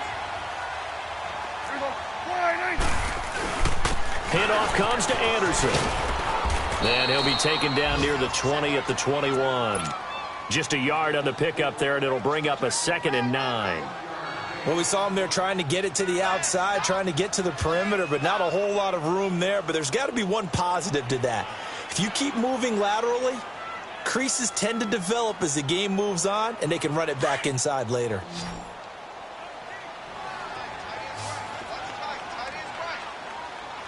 Here we go, 48. Handoff comes to Anderson. And he'll be taken down near the 20 at the 21. Just a yard on the pickup there, and it'll bring up a 2nd and 9. Well, we saw him there trying to get it to the outside, trying to get to the perimeter, but not a whole lot of room there. But there's got to be one positive to that. If you keep moving laterally, creases tend to develop as the game moves on, and they can run it back inside later.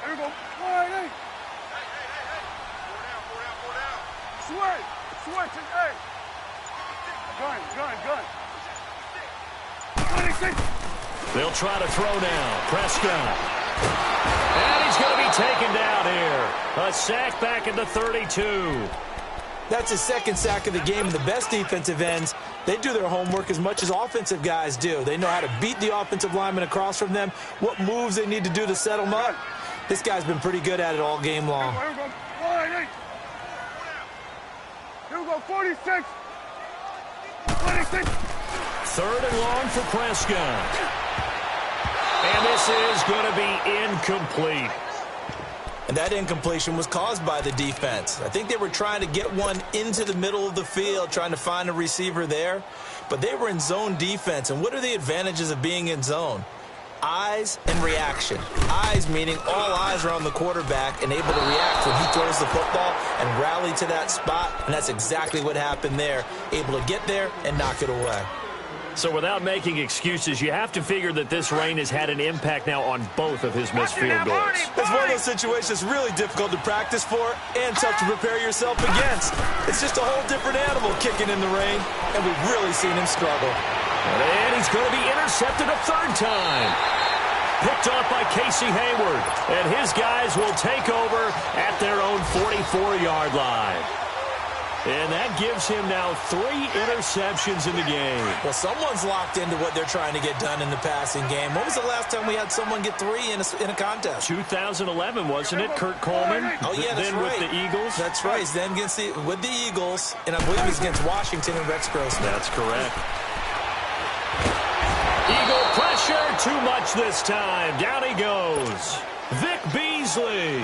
Here we go, 48. Switch, hey. Gun. 26. They'll try to throw now. Prescott. And he's going to be taken down here. A sack back at the 32. That's his second sack of the game, and the best defensive ends, they do their homework as much as offensive guys do. They know how to beat the offensive lineman across from them, what moves they need to do to set them up. This guy's been pretty good at it all game long. Here we go, 48. Here we go, 46. 26. Third and long for Prescott. And this is going to be incomplete. And that incompletion was caused by the defense. I think they were trying to get one into the middle of the field, trying to find a receiver there. But they were in zone defense. And what are the advantages of being in zone? Eyes and reaction. Eyes meaning all eyes are on the quarterback and able to react when he throws the football and rally to that spot. And that's exactly what happened there. Able to get there and knock it away. So without making excuses, you have to figure that this rain has had an impact now on both of his missed field goals. It's one of those situations really difficult to practice for and tough to prepare yourself against. It's just a whole different animal kicking in the rain, and we've really seen him struggle. And he's going to be intercepted a third time. Picked off by Casey Hayward, and his guys will take over at their own 44-yard line. And that gives him now 3 interceptions in the game. Well, someone's locked into what they're trying to get done in the passing game. When was the last time we had someone get 3 in a contest? 2011, wasn't it? Kurt Coleman? Oh, yeah, that's then right. with the Eagles? That's right. Then with the Eagles, and I believe he's against Washington and Rex Grossman. That's correct. Eagle pressure, too much this time. Down he goes. Vic Beasley.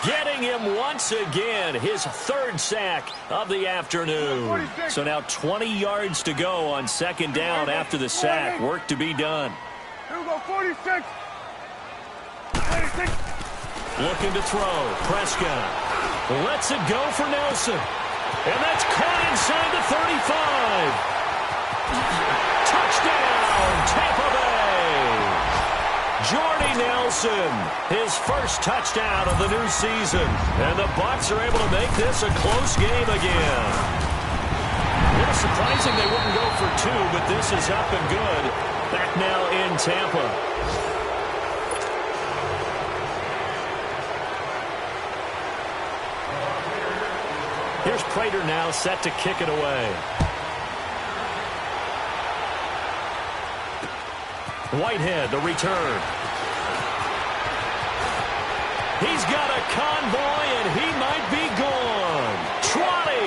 Getting him once again, his 3rd sack of the afternoon. So now 20 yards to go on second down after the sack. Work to be done. Here we go, 46. 46. Looking to throw. Prescott lets it go for Nelson. And that's caught inside the 35. Touchdown, Tampa Bay. Jordy Nelson, his first touchdown of the new season. And the Bucs are able to make this a close game again. A little surprising they wouldn't go for 2, but this is up and good. Back now in Tampa. Here's Prater now set to kick it away. Whitehead, the return. He's got a convoy, and he might be gone. 20.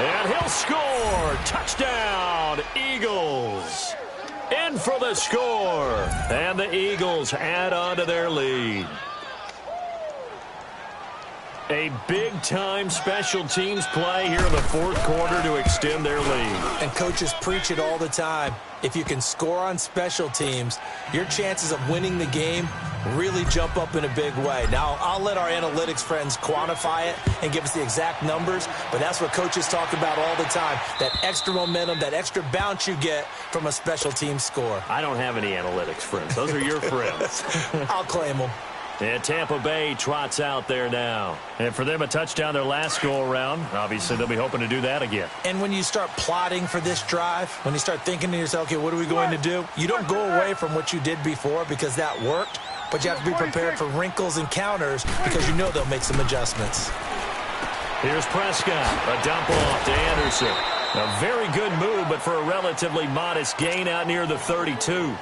And he'll score. Touchdown, Eagles. In for the score. And the Eagles add on to their lead. A big-time special teams play here in the fourth quarter to extend their lead. And coaches preach it all the time. If you can score on special teams, your chances of winning the game really jump up in a big way. Now, I'll let our analytics friends quantify it and give us the exact numbers, but that's what coaches talk about all the time, that extra momentum, that extra bounce you get from a special team score. I don't have any analytics friends. Those are your friends. I'll claim them. And Tampa Bay trots out there now. And for them, a touchdown their last go-around. Obviously, they'll be hoping to do that again. And when you start plotting for this drive, when you start thinking to yourself, okay, what are we going to do? You don't go away from what you did before because that worked, but you have to be prepared for wrinkles and counters because you know they'll make some adjustments. Here's Prescott, a dump off to Anderson. A very good move, but for a relatively modest gain out near the 32.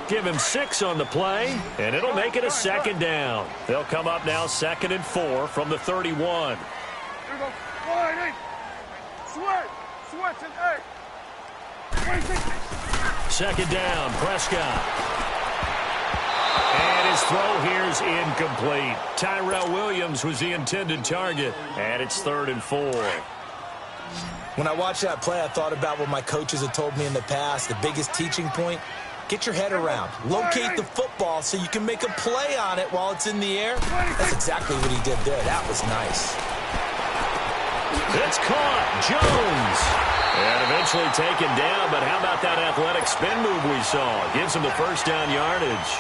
Give him 6 on the play, and it'll make it a second down. They'll come up now 2nd and 4 from the 31. Here we go. Wide, 8. Switch, and 8. Second down, Prescott. And his throw here's incomplete. Tyrell Williams was the intended target, and it's 3rd and 4. When I watched that play, I thought about what my coaches had told me in the past. The biggest teaching point, get your head around. Locate the football so you can make a play on it while it's in the air. That's exactly what he did there. That was nice. It's caught. Jones. And eventually taken down, but how about that athletic spin move we saw? Gives him the first down yardage.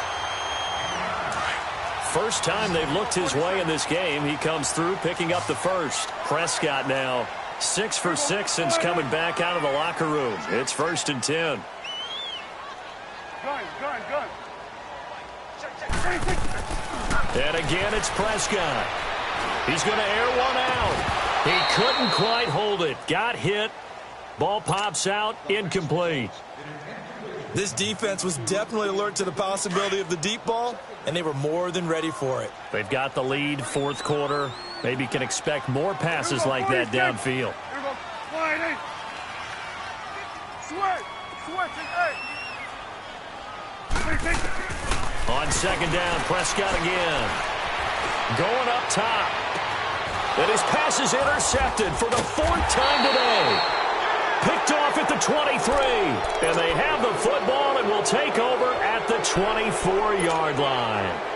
First time they've looked his way in this game. He comes through picking up the first. Prescott now 6 for 6 since coming back out of the locker room. It's 1st and 10. Gun. And again, it's Prescott. He's going to air one out. He couldn't quite hold it. Got hit. Ball pops out. Incomplete. This defense was definitely alert to the possibility of the deep ball, and they were more than ready for it. They've got the lead, fourth quarter. Maybe can expect more passes like that downfield. Here we go. Wide, 8. Switch, and 8. On second down, Prescott again. Going up top. And his pass is intercepted for the 4th time today. Picked off at the 23. And they have the football and will take over at the 24-yard line.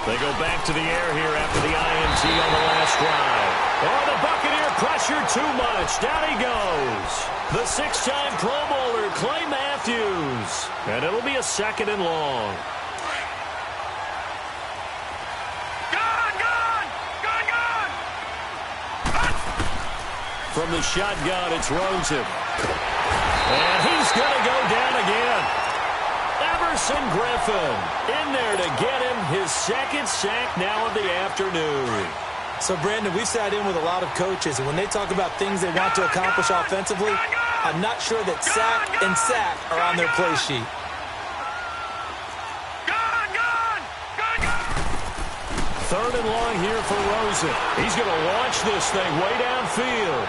They go back to the air here after the INT on the last drive. Oh, the Buccaneer pressure too much. Down he goes. The 6-time Pro Bowler, Clay Matthews. And it'll be a 2nd and long. Gun! From the shotgun, it's Rosen. And he's going to go down again. Everson Griffin in there to get him his 2nd sack now of the afternoon. So, Brandon, we've sat in with a lot of coaches, and when they talk about things they want to accomplish offensively, I'm not sure that sack and sack are on their play sheet. Gun! 3rd and long here for Rosen. He's going to launch this thing way downfield.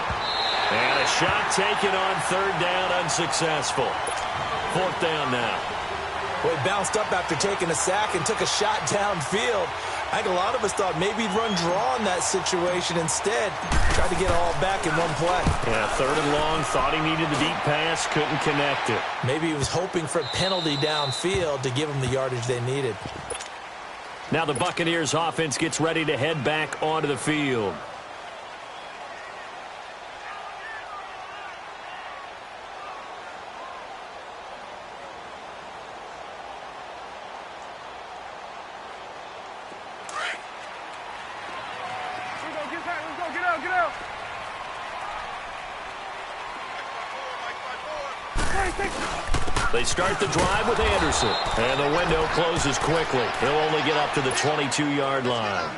And a shot taken on 3rd down, unsuccessful. 4th down now. Well, he bounced up after taking a sack and took a shot downfield. I think a lot of us thought maybe he'd run draw in that situation instead. Tried to get it all back in one play. Yeah, 3rd and long. Thought he needed the deep pass. Couldn't connect it. Maybe he was hoping for a penalty downfield to give him the yardage they needed. Now the Buccaneers offense gets ready to head back onto the field. Get out. They start the drive with Anderson. And the window closes quickly. He'll only get up to the 22-yard line.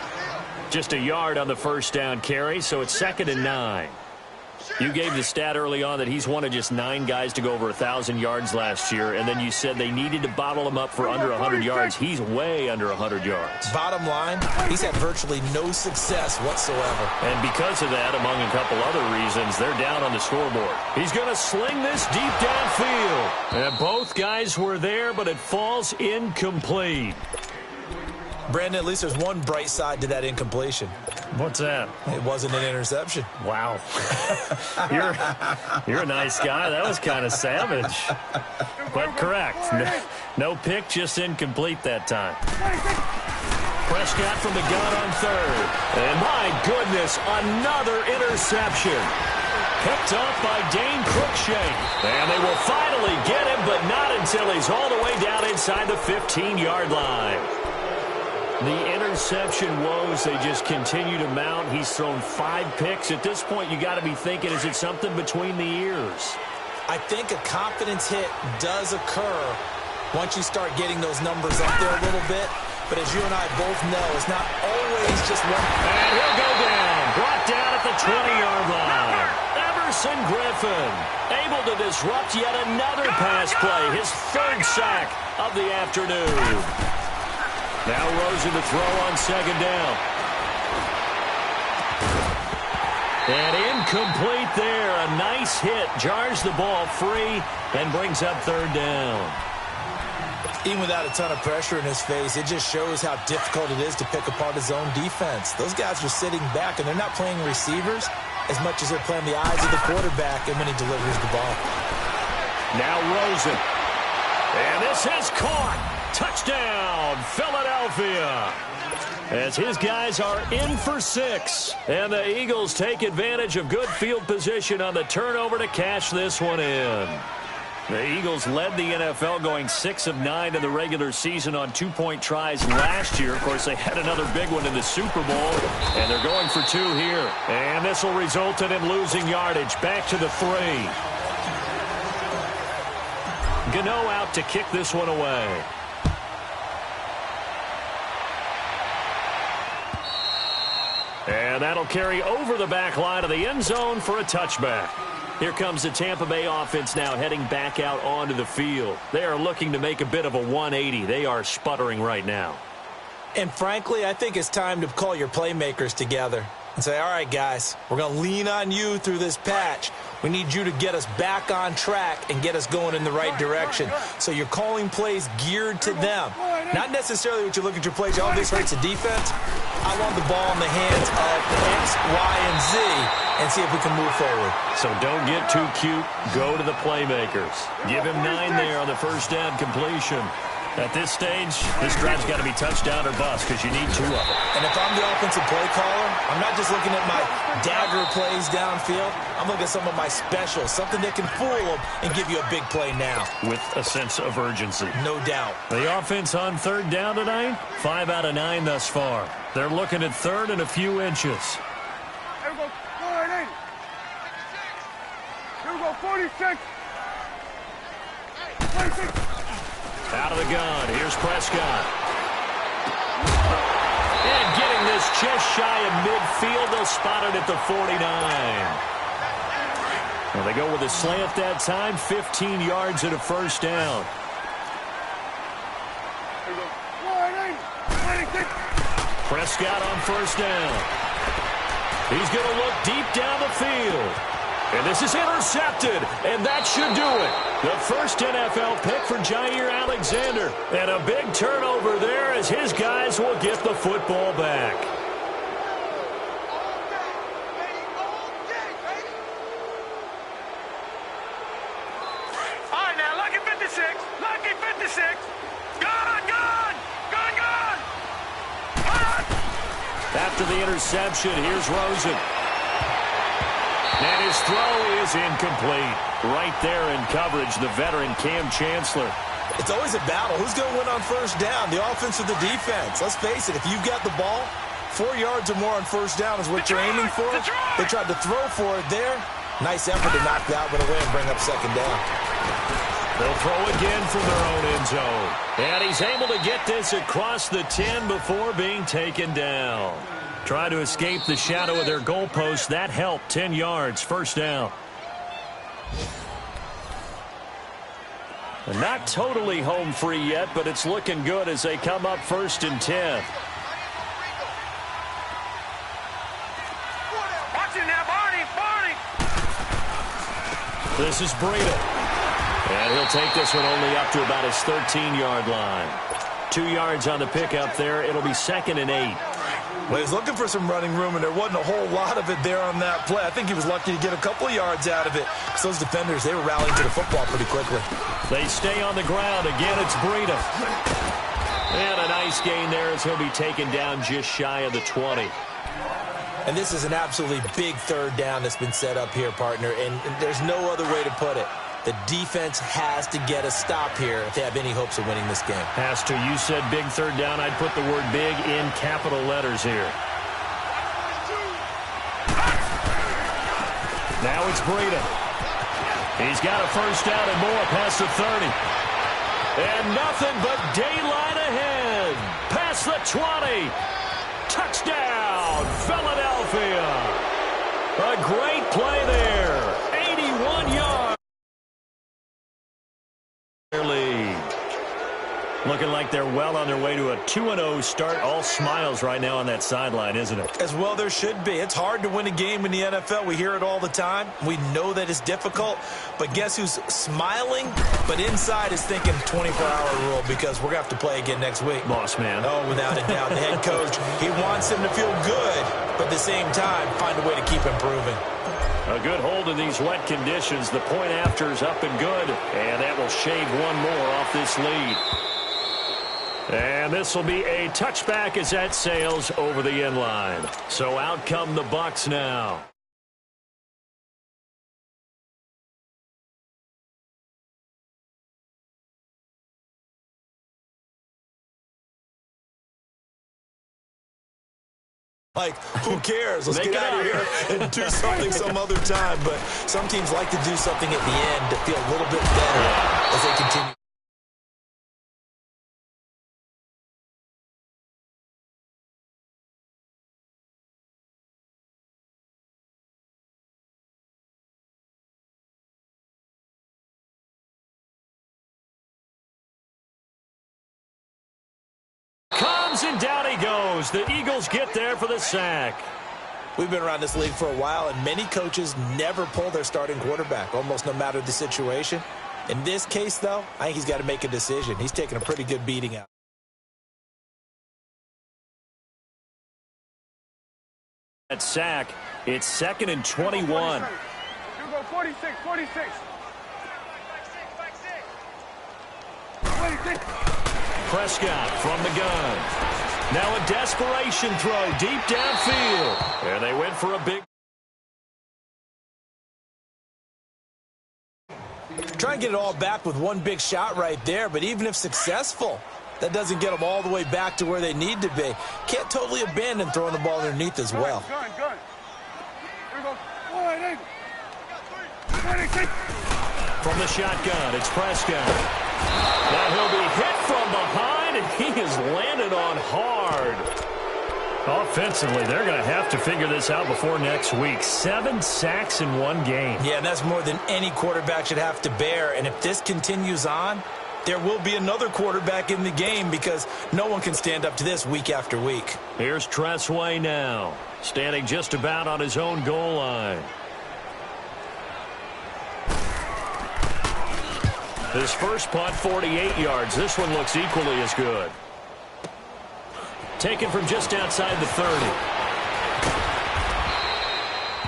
Just a yard on the first down carry, so it's 2nd and 9. You gave the stat early on that he's one of just 9 guys to go over 1,000 yards last year, and then you said they needed to bottle him up for under 100 yards. He's way under 100 yards. Bottom line, he's had virtually no success whatsoever. And because of that, among a couple other reasons, they're down on the scoreboard. He's going to sling this deep downfield. And both guys were there, but it falls incomplete. Brandon, at least there's one bright side to that incompletion. What's that? It wasn't an interception. Wow. You're a nice guy. That was kind of savage. But correct. No pick, just incomplete that time. Prescott from the gun on third. And my goodness, another interception. Picked up by Dane Cruikshank. And they will finally get him, but not until he's all the way down inside the 15-yard line. The interception woes, they just continue to mount. He's thrown 5 picks. At this point, you got to be thinking, is it something between the ears? I think a confidence hit does occur once you start getting those numbers up there a little bit. But as you and I both know, it's not always just one. And he'll go down. Brought down at the 20-yard line. Everson Griffin able to disrupt yet another pass play. His 3rd sack of the afternoon. Now Rosen to throw on 2nd down. And incomplete there. A nice hit. Jars the ball free and brings up 3rd down. Even without a ton of pressure in his face, it just shows how difficult it is to pick apart his own defense. Those guys are sitting back, and they're not playing receivers as much as they're playing the eyes of the quarterback and when he delivers the ball. Now Rosen. And this is caught. Touchdown, Philadelphia. As his guys are in for 6. And the Eagles take advantage of good field position on the turnover to cash this one in. The Eagles led the NFL going 6 of 9 in the regular season on 2-point tries last year. Of course, they had another big one in the Super Bowl, and they're going for 2 here. And this will result in him losing yardage. Back to the 3. Gano out to kick this one away. And that'll carry over the back line of the end zone for a touchback. Here comes the Tampa Bay offense now heading back out onto the field. They are looking to make a bit of a 180. They are sputtering right now. And frankly, I think it's time to call your playmakers together and say, all right, guys, we're going to lean on you through this patch. We need you to get us back on track and get us going in the right direction. So you're calling plays geared to them. Not necessarily what you look at your plays, oh, this hurts the defense. I want the ball in the hands of X, Y, and Z and see if we can move forward. So don't get too cute. Go to the playmakers. Give him 9 there on the 1st down completion. At this stage, this drive's got to be touchdown or bust because you need 2 of them. And if I'm the offensive play caller, I'm not just looking at my dagger plays downfield. I'm looking at some of my specials, something that can fool them and give you a big play now. With a sense of urgency. No doubt. The offense on 3rd down tonight, 5 out of 9 thus far. They're looking at 3rd and a few inches. Here we go, 48. Here we go, 46. 46. Out of the gun, here's Prescott. And getting this just shy of midfield, they'll spot it at the 49. Well, they go with a slant that time, 15 yards at a 1st down. Prescott on 1st down. He's going to look deep down the field. And this is intercepted, and that should do it. The 1st NFL pick for Jair Alexander. And a big turnover there as his guys will get the football back. All right, now, lucky 56. Lucky 56. Gone. After the interception, here's Rosen. And his throw is incomplete. Right there in coverage, the veteran Cam Chancellor. It's always a battle. Who's going to win on 1st down, the offense or the defense? Let's face it, if you've got the ball, 4 yards or more on 1st down is what you're aiming for. They tried to throw for it there. Nice effort to knock that one away and bring up 2nd down. They'll throw again from their own end zone. And he's able to get this across the 10 before being taken down. Try to escape the shadow of their goalpost. That helped. 10 yards, first down. Not totally home free yet, but it's looking good as they come up 1st and 10. Watch it now, Barney. This is Breida. And he'll take this one only up to about his 13-yard line. 2 yards on the pickup there. It'll be 2nd and 8. Well, he's looking for some running room, and there wasn't a whole lot of it there on that play. I think he was lucky to get a couple of yards out of it, because those defenders, they were rallying to the football pretty quickly. They stay on the ground. Again, it's Breida. And a nice gain there as he'll be taken down just shy of the 20. And this is an absolutely big 3rd down that's been set up here, partner, and there's no other way to put it. The defense has to get a stop here if they have any hopes of winning this game. Has to. You said big 3rd down. I'd put the word big in capital letters here. Now it's Breida. He's got a 1st down and more past the 30. And nothing but daylight ahead. Past the 20. Touchdown, Philadelphia. A great play there. 81 yards. Lead. Looking like they're well on their way to a 2-0 start. All smiles right now on that sideline, isn't it? As well there should be. It's hard to win a game in the NFL. We hear it all the time. We know that it's difficult. But guess who's smiling? But inside is thinking 24-hour rule, because we're going to have to play again next week. Boss man. Oh, without a doubt. The head coach, he wants him to feel good, but at the same time, find a way to keep improving. A good hold in these wet conditions. The point after is up and good. And that will shave one more off this lead. And this will be a touchback as that sails over the end line. So out come the Bucs now. Like, who cares? Let's get out of here and do something some other time. But some teams like to do something at the end to feel a little bit better as they continue. And down he goes. The Eagles get there for the sack. We've been around this league for a while, and many coaches never pull their starting quarterback, almost no matter the situation. In this case, though, I think he's got to make a decision. He's taking a pretty good beating out. That sack, it's 2nd and 21. You go 46. 26. Prescott from the gun. Now a desperation throw deep downfield. And they went for a big. Try and get it all back with one big shot right there, but even if successful, that doesn't get them all the way back to where they need to be. Can't totally abandon throwing the ball underneath as well. Gun. Here we go. 26. From the shotgun, it's Prescott. Now he'll be hit from behind, and he is landed on hard. Offensively, they're going to have to figure this out before next week. 7 sacks in one game. Yeah, and that's more than any quarterback should have to bear. And if this continues on, there will be another quarterback in the game, because no one can stand up to this week after week. Here's Tressway now, standing just about on his own goal line. His first punt, 48 yards. This one looks equally as good. Taken from just outside the 30.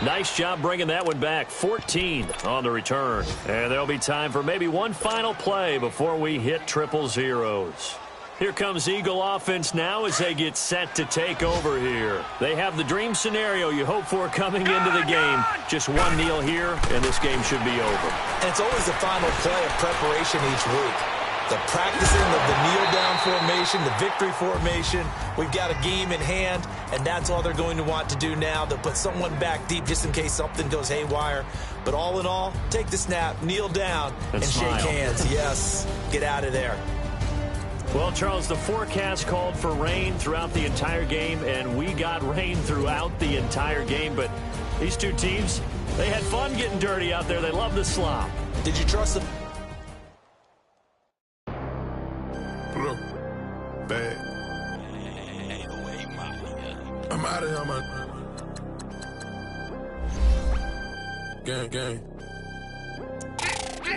Nice job bringing that one back. 14 on the return. And there'll be time for maybe one final play before we hit triple zeros. Here comes Eagle offense now as they get set to take over here. They have the dream scenario you hope for coming into the game. Just one kneel here, and this game should be over. And it's always the final play of preparation each week. The practicing of the kneel-down formation, the victory formation. We've got a game in hand, and that's all they're going to want to do now. They'll put someone back deep just in case something goes haywire. But all in all, take the snap, kneel down, and shake hands. Yes, get out of there. Well, Charles, the forecast called for rain throughout the entire game, and we got rain throughout the entire game. But these two teams, they had fun getting dirty out there. They love the slop. Did you trust them? Look, bad. I'm out of here, man. Gang.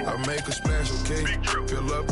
I make a splash, okay? Fill up